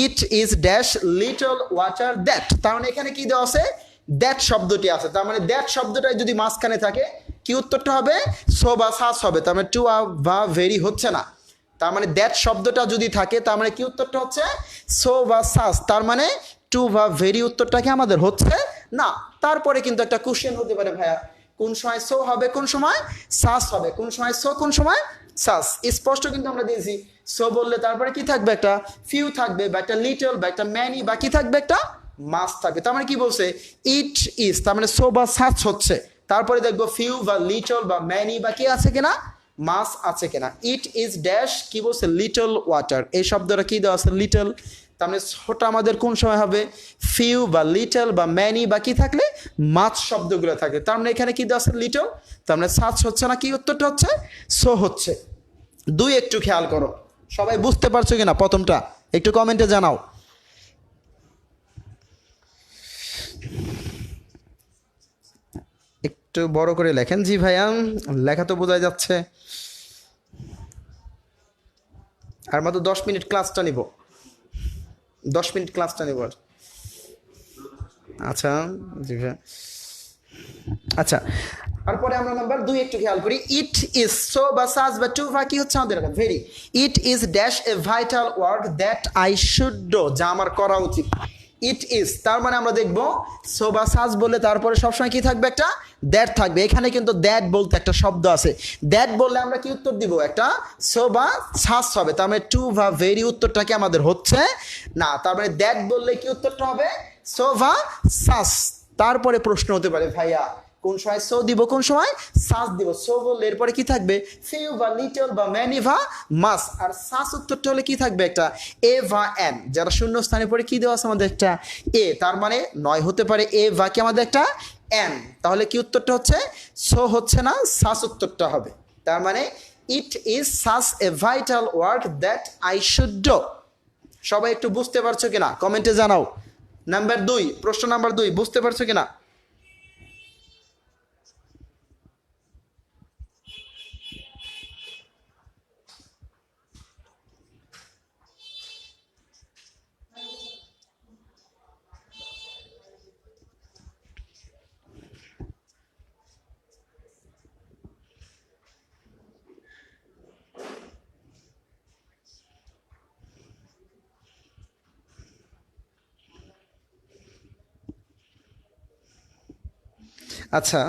it is dash little water that, তার মানে এখানে কি দেওয়া আছে? দ্যাট শব্দটি আছে। তার মানে দ্যাট শব্দটাই যদি মাঝখানে থাকে কি উত্তরটা হবে? সো বা সাস হবে। তার মানে টু বা ভেরি হচ্ছে না। তার মানে দ্যাট শব্দটা যদি থাকে তার মানে কি উত্তরটা হচ্ছে? সো বা সাস। তার মানে টু বা ভেরি উত্তরটা কি আমাদের হচ্ছে না। তারপরে কিন্তু একটা কোশ্চেন হতে পারে, ভাইয়া কোন সময় সো হবে, কোন সময় সাস হবে, কোন সময় সো, কোন সময় সাস। স্পষ্ট কিন্তু আমরা দিয়েছি, সো বললে তারপরে কি থাকবে? একটা ফিউ থাকবে বা একটা লিটল বা একটা ম্যানি বা কি থাকবে? একটা মাস থাকবে। তার মানে কি বলছে? ইট ইজ, তার মানে সো বা সাস হচ্ছে। তারপরে দেখবো ফিউ বা লিটল বা ম্যানি বা কি আছে কিনা, মাস আছে কিনা। ইট ইজ ড্যাশ কি বলছে? Little water. এই শব্দটা কি দেওয়া আছে? লিটল। তার মানে ছোট আমাদের কোন সময় হবে? ফিউ বা লিটল বা ম্যানি বা কি থাকলে মাছ শব্দগুলো থাকে। তার মানে এখানে কি দেওয়া আছে? লিটল। তার মানে সাচ হচ্ছে না, কি উত্তরটা হচ্ছে? সো হচ্ছে। 2 একটু খেয়াল করো, সবাই বুঝতে পারছো কিনা প্রথমটা একটু কমেন্টে জানাও। একটু বড় করে লেখেন। জি ভাইয়া, লেখা তো বোঝা যাচ্ছে। আর মাত্র 10 মিনিট ক্লাসটা নিব, 10 মিনিট ক্লাসটা নেব। আচ্ছা জি ভাইয়া। আচ্ছা, তারপরে আমরা নাম্বার 2 একটু খেয়াল করি। ইট ইজ, সো বা সাজ বা টু বা কি হচ্ছে আমাদের very. It is dash a vital work that I should do, যা আমার করা উচিত। ইট ইজ, তার মানে আমরা দেখবো সো বা সাজ বললে তারপরে সবসময় কি থাকবে, একটা দ্যাট থাকবে। এখানে কিন্তু দ্যাট বলতে একটা শব্দ আছে, দ্যাট বললে আমরা কি উত্তর দিব, একটা সো বা সাজ হবে। তার মানে টু বা ভেরি উত্তরটা কি আমাদের হচ্ছে না, তার মানে দ্যাট বললে কি উত্তরটা হবে, সো বা সাজ। তারপরে প্রশ্ন হতে পারে ভাইয়া কোন সময় সো দিব, কোন সময় সাস দিব। সো বললে এরপরে কি থাকবে, ফিউ বা লিটল বা ম্যানি বা মাস। আর সাস উত্তরটা হলে কি থাকবে, একটা এ বা এন, যারা শূন্য স্থানে পরে কি দেওয়া আছে আমাদের একটা এ, তার মানে নয় হতে পারে এ বা কি আমাদের একটা এন। তাহলে কি উত্তরটা হচ্ছে, সো হচ্ছে না, সাস উত্তরটা হবে। তার মানে it is such a vital work that I should do. সবাই একটু বুঝতে পারছো কিনা কমেন্টে জানাও। নাম্বার 2, প্রশ্ন নাম্বার 2, বুঝতে পারছো কিনা? আচ্ছা,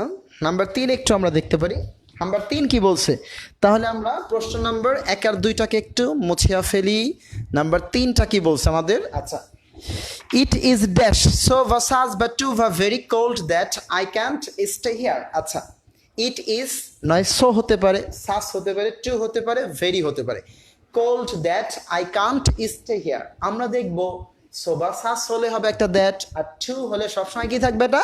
নাম্বার 3 একটু আমরা দেখতে পারি। নাম্বার 3 কি বলছে, তাহলে আমরা প্রশ্ন নাম্বার 1 আর 2টাকে একটু মুছিয়া ফেলি। নাম্বার 3টা কি বলছে আমাদের, আচ্ছা, it is dash so versus বা টু বা very cold that I can't stay here. আচ্ছা, ইট ইজ নয় সো হতে পারে, সাস হতে পারে, টু হতে পারে, ভেরি হতে পারে। Cold that I can't stay here, আমরা দেখবো সো বা সাস হলে হবে একটা দ্যাট, আর টু হলে সবসময় কি থাকবে, এটা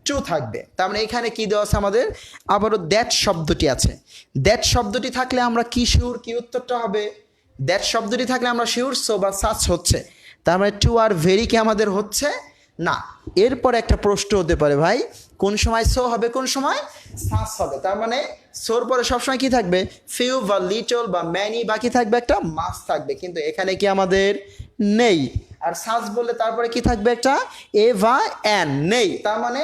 টু থাকবে। তার মানে এখানে কি দেওয়া আছে আমাদের, আবারও দ্যাট শব্দটি আছে। দ্যাট শব্দটি থাকলে আমরা কি শিওর, কি উত্তরটা হবে, দ্যাট শব্দটি থাকলে আমরা শিওর সো বা সাস হচ্ছে। তার মানে টু আর ভেরি কি আমাদের হচ্ছে না। এরপর একটা প্রশ্ন হতে পারে ভাই, কোন সময় সো হবে, কোন সময় সাস হবে। তার মানে সোর পরে সবসময় কি থাকবে, ফিউ বা লিটল বা ম্যানি বা কি থাকবে, একটা মাস থাকবে, কিন্তু এখানে কি আমাদের নেই। আর সাস বললে তারপরে কি থাকবে, একটা এ বা এন, নেই। তার মানে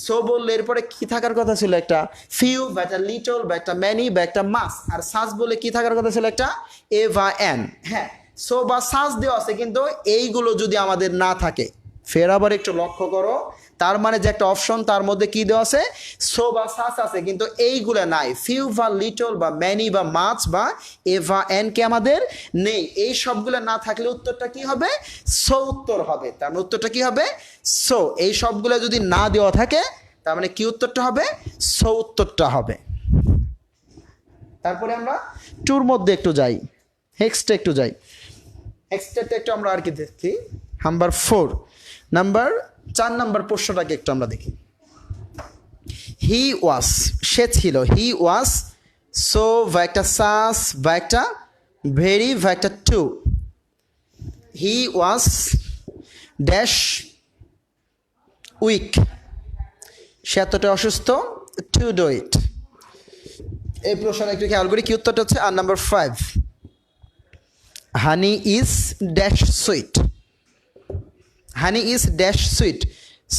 সো বললে এরপরে কি থাকার কথা ছিল, একটা ফিউ বা একটা লিটল বা একটা ম্যানি বা একটা মাস। আর সাস বলে কি থাকার কথা ছিল, একটা এ বা এন। হ্যাঁ, সো বা সাস দেওয়া আছে, কিন্তু এইগুলো যদি আমাদের না থাকে, ফের আবার একটু লক্ষ্য করো, তার মানে যে একটা অপশন তার মধ্যে কি দেওয়া আছে, সো বা সাস আছে, কিন্তু এইগুলো নাই। ফিউ বা লিটল বা ম্যানি বা মাছ বা এভা এন কে আমাদের নেই। এই সবগুলো না থাকলে উত্তরটা কি হবে, সো উত্তর হবে। তার মানে উত্তরটা কি হবে, সো। এই সবগুলো যদি না দেওয়া থাকে তার মানে কি উত্তরটা হবে, সো উত্তরটা হবে। তারপরে আমরা টুর মধ্যে একটু যাই, নেক্সটে একটু যাই। নেক্সটটা একটু আমরা আর কি দেখি, নাম্বার 4, নাম্বার 4 নাম্বার প্রশ্নটাকে একটু আমরা দেখি। হি ওয়াজ, সে ছিল, হি ওয়াজ সো বা একটা সাস বা একটা ভেরি বা একটা too. He was dash weak, সে এতটা অসুস্থ, টু ডু ইট। এই প্রশ্নটা একটু খেয়াল করি কি উত্তরটা হচ্ছে। আর number 5, honey is dash sweet, honey is dash sweet,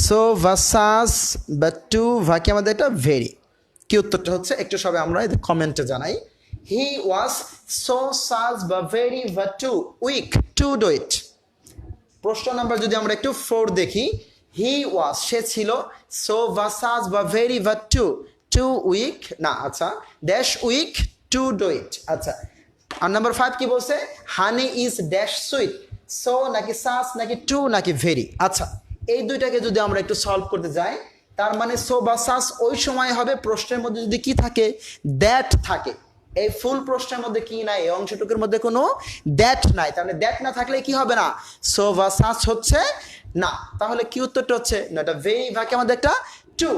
so versus বা টু ভাকে আমাদের এটা ভেরি। কি উত্তরটা হচ্ছে একটু সবাই আমরা কমেন্টে জানাই। হি ওয়াজ সো সাজ বা ভেরি বা too weak to do it. প্রশ্ন নাম্বার যদি আমরা একটু 4 দেখি, হি ওয়াজ সে ছিল, সো ভার্সাস বা ভেরি বা টু টু উইক না, আচ্ছা dash weak to do it. আচ্ছা, আর নাম্বার 5 কি বলছে, honey is dash sweet, so নাকি সাস নাকি টু নাকি ভেরি। আচ্ছা, এই দুইটাকে যদি আমরা একটু সলভ করতে যাই, তার মানে সো বা সাস ওই সময় হবে প্রশ্নের মধ্যে যদি কি থাকে, দ্যাট থাকে। এই ফুল প্রশ্নের মধ্যে কি নাই, এই অংশটুকুর মধ্যে কোনো দ্যাট নাই। তার মানে দ্যাট না থাকলে কি হবে না, সো বা সাস হচ্ছে না। তাহলে কি উত্তরটা হচ্ছে না, এটা ভেরি ভাকে আমাদের একটা টু।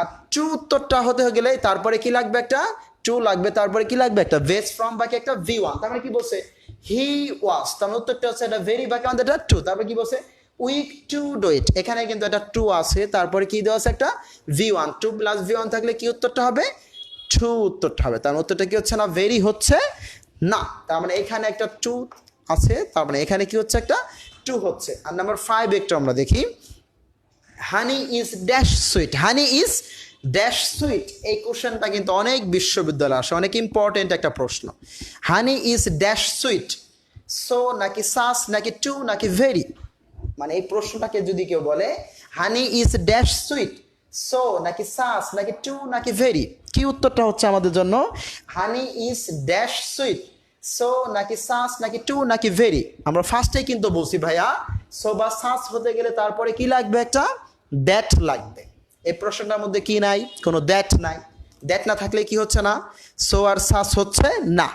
আর টু উত্তরটা হতে গেলে তারপরে কি লাগবে, একটা টু লাগবে, তারপরে কি লাগবে, একটা বেস ফ্রম বাকি একটা V1। তার মানে কি বলছে, হি ওয়াজ, তার উত্তরটা হচ্ছে এটা ভেরি বাকি আমাদের একটা টু। তারপরে কি বলছে, উইক টু ডু ইট, এখানে কিন্তু একটা টু আছে, তারপরে কি দেওয়া আছে, একটা V1। টু প্লাস V1 থাকলে কি উত্তরটা হবে, টু উত্তরটা হবে। তার উত্তরটা কি হচ্ছে না, ভেরি হচ্ছে না। তার মানে এখানে একটা টু আছে, তার মানে এখানে কি হচ্ছে, একটা টু হচ্ছে। আর নাম্বার 5 একটু আমরা দেখি। হানি is dash sweet, honey is dash sweet, এই কোশ্চেনটা কিন্তু অনেক বিশ্ববিদ্যালয়ে আসে, অনেক ইম্পর্টেন্ট একটা প্রশ্ন। হানি ইজ ড্যাশ সুইট, সো নাকি সাস নাকি টু নাকি ভেরি, মানে এই প্রশ্নটাকে যদি কেউ বলে হানি ইজ ড্যাশ সুইট, সো নাকি সাস নাকি টু নাকি ভেরি, কি উত্তরটা হচ্ছে আমাদের জন্য? হানি ইজ ড্যাশ সুইট, সো নাকি সাস নাকি টু নাকি ভেরি। আমরা ফার্স্টেই কিন্তু বলছি ভাইয়া সো বা সাস হতে গেলে তারপরে কি লাগবে? একটা দ্যাট লাগবে। এই প্রশ্নটার মধ্যে কি নাই? কোনো দ্যাট নাই। দ্যাট না থাকলে কি হচ্ছে না? সো আর সাস হচ্ছে না।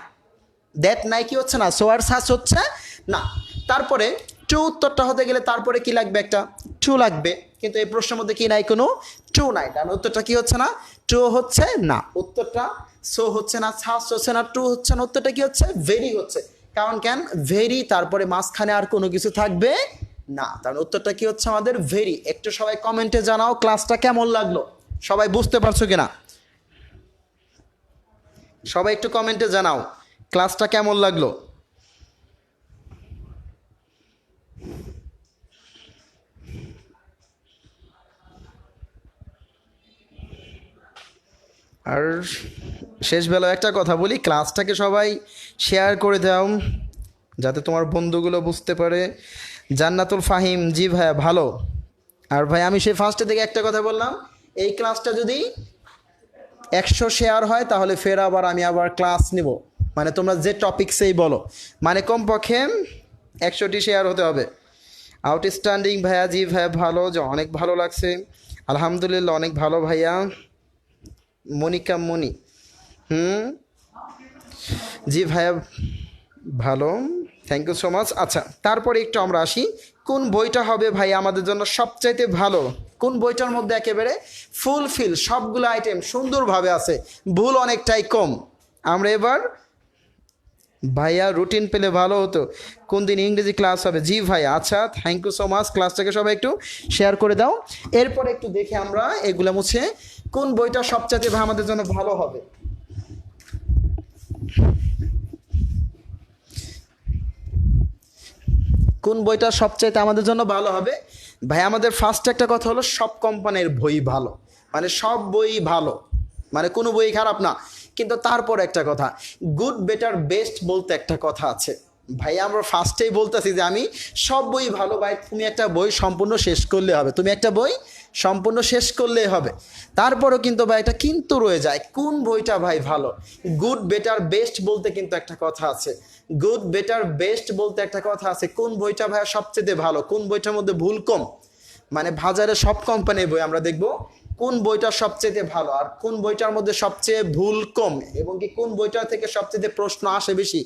দ্যাট নাই কি হচ্ছে না? সো আর সাস হচ্ছে না। তারপরে টু উত্তরটা হতে গেলে তারপরে কি লাগবে? একটা টু লাগবে, কিন্তু এই প্রশ্নের মধ্যে কি নাই? কোনো টু নাই, কারণ উত্তরটা কি হচ্ছে না? টু হচ্ছে না। উত্তরটা সো হচ্ছে না, সাস হচ্ছে না, টু হচ্ছে না, উত্তরটা কি হচ্ছে? ভেরি হচ্ছে। কারণ কেন? ভেরি, তারপরে মাঝখানে আর কোনো কিছু থাকবে না, তার উত্তরটা কি হচ্ছে আমাদের? ভেরি। একটু সবাই কমেন্টে জানাও ক্লাসটা কেমন লাগলো, সবাই বুঝতে পারছো কিনা? সবাই একটু কমেন্টে জানাও ক্লাসটা কেমন লাগলো। আর শেষবেলায় একটা কথা বলি, ক্লাসটাকে সবাই শেয়ার করে দাও যাতে তোমার বন্ধুগুলো বুঝতে পারে। জান্নাতুল ফাহিম, জি ভাইয়া ভালো। আর ভাই আমি সেই ফার্স্টে থেকে একটা কথা বললাম, এই ক্লাসটা যদি 100 শেয়ার হয় তাহলে ফের আমি আবার ক্লাস নিব, মানে তোমরা যে টপিকসেই বলো, মানে কমপক্ষে 100টি শেয়ার হতে হবে। আউটস্ট্যান্ডিং ভাইয়া, জি ভাইয়া ভালো, যে অনেক ভালো লাগছে, আলহামদুলিল্লাহ অনেক ভালো ভাইয়া। মনিকা মনি, জি ভাইয়া ভালো, থ্যাংক ইউ সো মাচ। আচ্ছা, তারপরে একটু আমরা আসি, কোন বইটা হবে ভাই আমাদের জন্য সবচাইতে ভালো? কোন বইটার মধ্যে একেবারে ফুলফিল সবগুলো আইটেম সুন্দরভাবে আছে, ভুল অনেকটাই কম? আমরা এবার ভাইয়া রুটিন পেলে ভালো হতো, কোন দিন ইংরেজি ক্লাস হবে? জি ভাইয়া, আচ্ছা থ্যাংক ইউ সো মাচ, ক্লাসটাকে সবাই একটু শেয়ার করে দাও। এরপর একটু দেখে আমরা এগুলো মুছে কোন বইটা সবচাইতে আমাদের জন্য ভালো হবে। কোন বইটা সবচাইতে আমাদের জন্য ভালো হবে? ভাই আমাদের ফার্স্ট একটা কথা হলো সব কোম্পানির বই ভালো, মানে সব বই ভালো, মানে কোনো বই খারাপ না। কিন্তু তারপর একটা কথা, গুড বেটার বেস্ট বলতে একটা কথা আছে ভাই। আমরা ফার্স্টেই বলতেছি যে আমি সব বই ভালো ভাই, তুমি একটা বই সম্পূর্ণ শেষ করলে হবে, তুমি একটা বই সম্পূর্ণ শেষ করলেই হবে। তারপরও কিন্তু ভাই এটা কিন্তু রয়ে যায়, কোন বইটা ভাই ভালো? গুড বেটার বেস্ট বলতে কিন্তু একটা কথা আছে, গুড বেটার বেস্ট বলতে একটা কথা আছে, কোন বইটা ভাইয়া সবচেয়ে ভালো, কোন বইটার মধ্যে ভুল কম, মানে বাজারে সব কোম্পানির বই আমরা দেখব কোন বইটা সবচেয়ে ভালো আর কোন বইটার মধ্যে সবচেয়ে ভুল কম, এবং কি কোন বইটার থেকে সবচেয়ে প্রশ্ন আসে বেশি,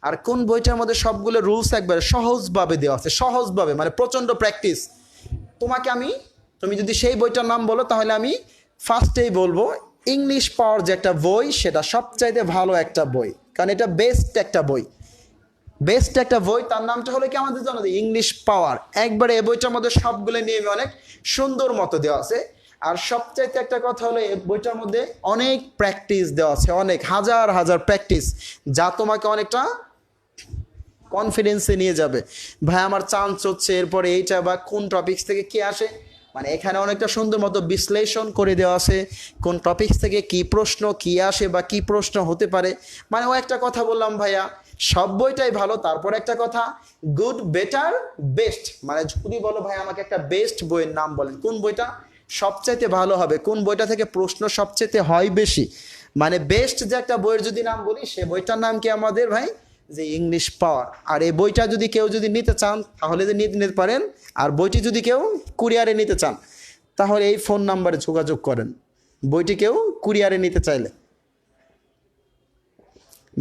আর কোন বইটার মধ্যে সবগুলো রুলস একবার সহজভাবে দেওয়া আছে, সহজভাবে মানে প্রচণ্ড প্র্যাকটিস। তুমি যদি সেই বইটার নাম বলো তাহলে আমি ফার্স্টেই বলবো ইংলিশ পাওয়ার যে একটা বই, সেটা সবচাইতে ভালো একটা বই, কারণ এটা বেস্ট একটা বই, বেস্ট একটা বই। তার নামটা হলো কি আমাদের জন্য ইংলিশ পাওয়ার। একবারে এই বইটার মধ্যে সবগুলো নিয়মে অনেক সুন্দর মতো দেওয়া আছে। আর সবচাইতে একটা কথা হলো এই বইটার মধ্যে অনেক প্র্যাকটিস দেওয়া আছে, অনেক হাজার হাজার প্র্যাকটিস, যা তোমাকে অনেকটা কনফিডেন্সে নিয়ে যাবে। ভাই আমার চান্স হচ্ছে এরপরে এইটা, বা কোন টপিক্স থেকে কি আসে, মানে এখানে অনেকটা সুন্দর মতো বিশ্লেষণ করে দেওয়া আছে কোন টপিক্স থেকে কি প্রশ্ন কি আসে বা কি প্রশ্ন হতে পারে। মানে ও একটা কথা বললাম ভাইয়া সব বইটাই ভালো, তারপর একটা কথা গুড বেটার বেস্ট, মানে যদি বলো ভাই আমাকে একটা বেস্ট বইয়ের নাম বলেন, কোন বইটা সবচাইতে ভালো হবে, কোন বইটা থেকে প্রশ্ন সবচাইতে হয় বেশি, মানে বেস্ট যে একটা বইয়ের যদি নাম বলি সে বইটার নাম কি আমাদের ভাই? যে ইংলিশ পাওয়ার। আর এই বইটা যদি কেউ যদি নিতে চান তাহলে যে নিতে পারেন, আর বইটি যদি কেউ কুরিয়ারে নিতে চান তাহলে এই ফোন নাম্বারে যোগাযোগ করেন, বইটি কেউ কুরিয়ারে নিতে চাইলে,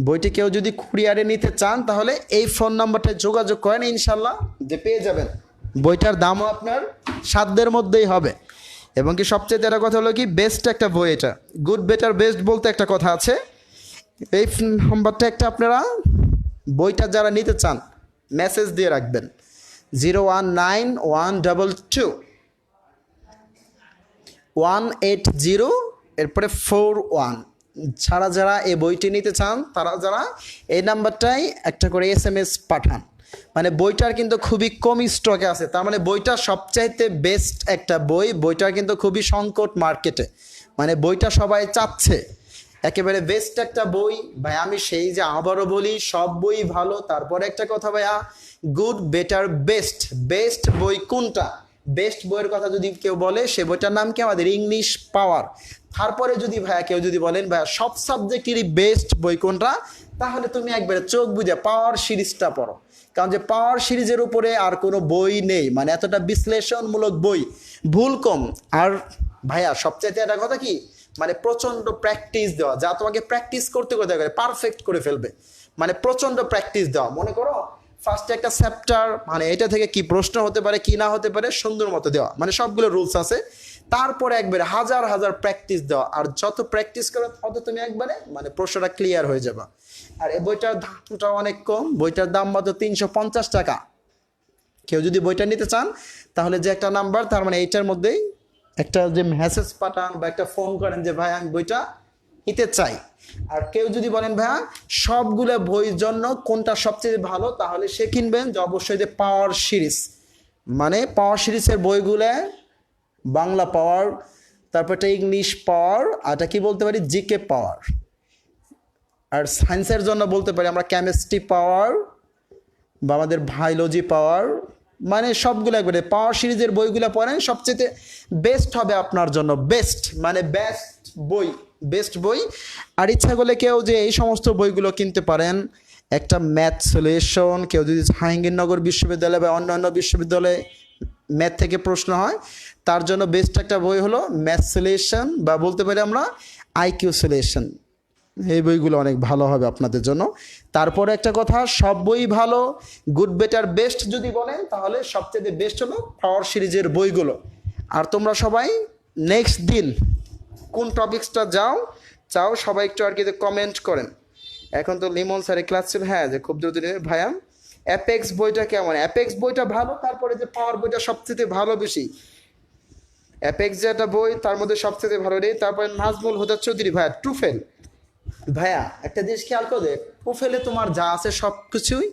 বইটি কেউ যদি কুরিয়ারে নিতে চান তাহলে এই ফোন নাম্বারটায় যোগাযোগ করেন, ইনশাল্লাহ যে পেয়ে যাবেন। বইটার দামও আপনার সাধ্যের মধ্যেই হবে। এবং কি সবচেয়ে একটা কথা হলো কি বেস্ট একটা বই, এটা গুড বেটার বেস্ট বলতে একটা কথা আছে। এই নাম্বারটা একটা আপনারা বইটা যারা নিতে চান মেসেজ দিয়ে রাখবেন 019122180 এরপরে 41। যারা এই বইটি নিতে চান তারা যারা এই নাম্বারটাই একটা করে SMS পাঠান, মানে বইটার কিন্তু খুবই কম স্টকে আছে, তার মানে বইটা সবচাইতে বেস্ট একটা বই, বইটার কিন্তু খুবই সংকট মার্কেটে, মানে বইটা সবাই চাচ্ছে, একেবারে বেস্ট একটা বই ভাই। আমি সেই যে আবারও বলি সব বই ভালো, তারপরে একটা কথা ভাইয়া, গুড বেটার বেস্ট, বেস্ট বই কোনটা, বেস্ট বইয়ের কথা যদি কেউ বলে সে বইটার নাম কি আমাদের ইংলিশ পাওয়ার। তারপরে যদি ভাইয়া কেউ যদি বলেন ভাইয়া সব সাবজেক্টেরই বেস্ট বই কোনটা, তাহলে তুমি একবারে চোখ বুঝে পাওয়ার সিরিজটা পড়ো, কারণ যে পাওয়ার সিরিজের উপরে আর কোনো বই নেই, মানে এতটা বিশ্লেষণমূলক বই, ভুল কম। আর ভাইয়া সবচাইতে একটা কথা কি, মানে প্রচন্ড প্র্যাকটিস দেওয়া, যা তোমাকে প্র্যাকটিস করতে করতে পারফেক্ট করে ফেলবে, মানে প্রচন্ড প্র্যাকটিস দেওয়া। মনে করো ফার্স্টে একটা চ্যাপ্টার, মানে এটা থেকে কি প্রশ্ন হতে পারে কি না হতে পারে সুন্দর মতো দেওয়া, মানে সবগুলো রুলস আছে, তারপরে একবারে হাজার হাজার প্র্যাকটিস দেওয়া, আর যত প্র্যাকটিস করো তত তুমি একবারে মানে প্রশ্নটা ক্লিয়ার হয়ে যাবে। আর এই বইটার দামটা অনেক কম, বইটার দাম মাত্র 350 টাকা। কেউ যদি বইটা নিতে চান তাহলে যে একটা নাম্বার, তার মানে এইটার মধ্যেই একটা যে মেসেজ পাঠান বা একটা ফোন করেন যে ভাই আমি বইটা নিতে চাই। আর কেউ যদি বলেন ভাইয়া সবগুলো বইয়ের জন্য কোনটা সবচেয়ে ভালো, তাহলে সে কিনবেন যে অবশ্যই যে পাওয়ার সিরিজ, মানে পাওয়ার সিরিজের বইগুলো, বাংলা পাওয়ার, তারপর একটা ইংলিশ পাওয়ার, আর এটা কি বলতে পারি জিকে পাওয়ার, আর সায়েন্সের জন্য বলতে পারি আমরা কেমিস্ট্রি পাওয়ার বা আমাদের বায়োলজি পাওয়ার, মানে সবগুলো একবারে পাওয়ার সিরিজের বইগুলো পড়েন, সবচেয়ে বেস্ট হবে আপনার জন্য, বেস্ট মানে বেস্ট বই, বেস্ট বই। আর ইচ্ছা করলে কেউ যে এই সমস্ত বইগুলো কিনতে পারেন, একটা ম্যাথ সলিউশন, কেউ যদি জাহাঙ্গীরনগর বিশ্ববিদ্যালয় বা অন্যান্য বিশ্ববিদ্যালয়ে ম্যাথ থেকে প্রশ্ন হয়, তার জন্য বেস্ট একটা বই হলো ম্যাথ সলিউশন, বা বলতে পারি আমরা আইকিউ সলিউশন। এই বইগুলো অনেক ভালো হবে আপনাদের জন্য। তারপরে একটা কথা, সব বই ভালো, গুড বেটার বেস্ট যদি বলেন তাহলে সবচেয়ে বেস্ট হলো পাওয়ার সিরিজের বইগুলো। আর তোমরা সবাই নেক্সট দিন কোন টপিক্সটা চাও সবাই একটু আর কি কমেন্ট করেন। এখন তো লিমন স্যারের ক্লাস ছিল, হ্যাঁ যে খুব দ্রুত ভাইয়া অ্যাপেক্স বইটা কেমন, অ্যাপেক্স বইটা ভালো, তারপরে যে পাওয়ার বইটা সবচেয়ে ভালো বেশি, অ্যাপেক্স যে একটা বই তার মধ্যে সবচেয়ে ভালো নেই। তারপরে নাজমুল হুদা চৌধুরী ভাইয়া ট্রুফেল, ভাইয়া একটা জিনিস খেয়াল করে, ট্রুফেলে তোমার যা আছে সব কিছুই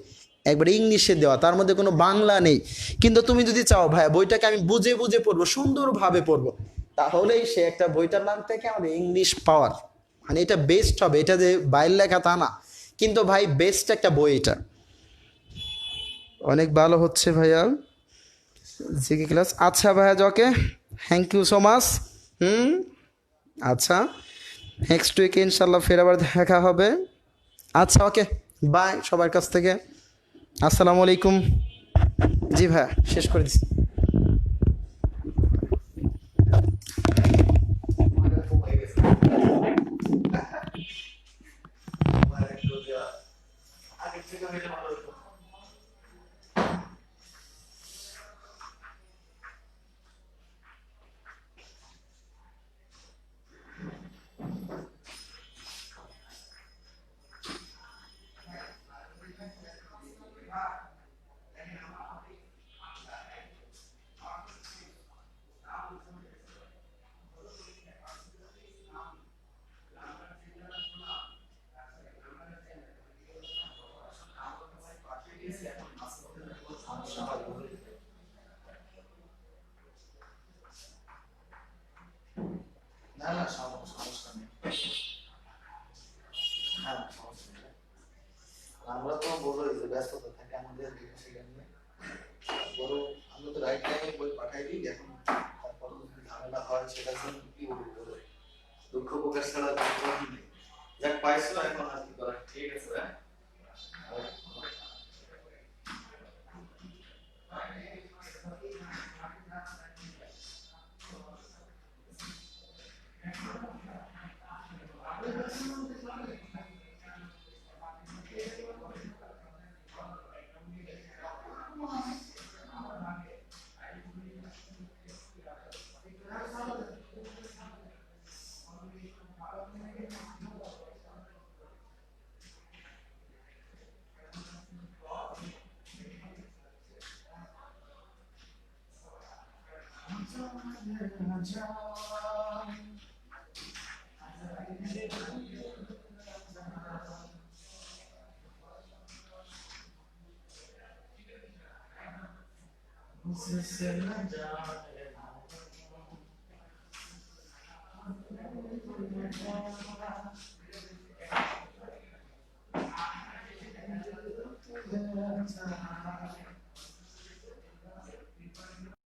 একবার ইংলিশে দেওয়া, তার মধ্যে কোনো বাংলা নেই। কিন্তু তুমি যদি চাও ভাইয়া বইটাকে আমি বুঝে বুঝে পড়বো, সুন্দরভাবে পড়বো, তাহলেই সে একটা বইটার নাম থেকে আমাদের ইংলিশ পাওয়ার, মানে এটা বেস্ট হবে, এটা যে বাইরে লেখা তা না, কিন্তু ভাই বেস্ট একটা বই এটা, অনেক ভালো হচ্ছে ভাইয়া জিকে ক্লাস। আচ্ছা ভাইয়া ওকে, থ্যাংক ইউ সো মাচ। আচ্ছা নেক্সট উইকে ইনশাল্লাহ ফের আবার দেখা হবে। আচ্ছা ওকে, বাই সবার কাছ থেকে, আসসালামু আলাইকুম। জি ভাইয়া শেষ করে দিচ্ছি। না না সমস্যা নেই। হ্যাঁ সমস্যা নেই। আমরা তো বড়ই যে ব্যস্ততা থাকে আমাদের সেখানে বড়, আমরা তো রাইট টাইমে বই পাঠাই দিই। এখন তারপর যদি ঝামেলা হয় সেটার জন্য কি বলবো, বলে দুঃখ প্রকাশ ছাড়া কিছু নেই। যাক পাইছো, এখন আর কি করা, ঠিক আছে। उससे न जाने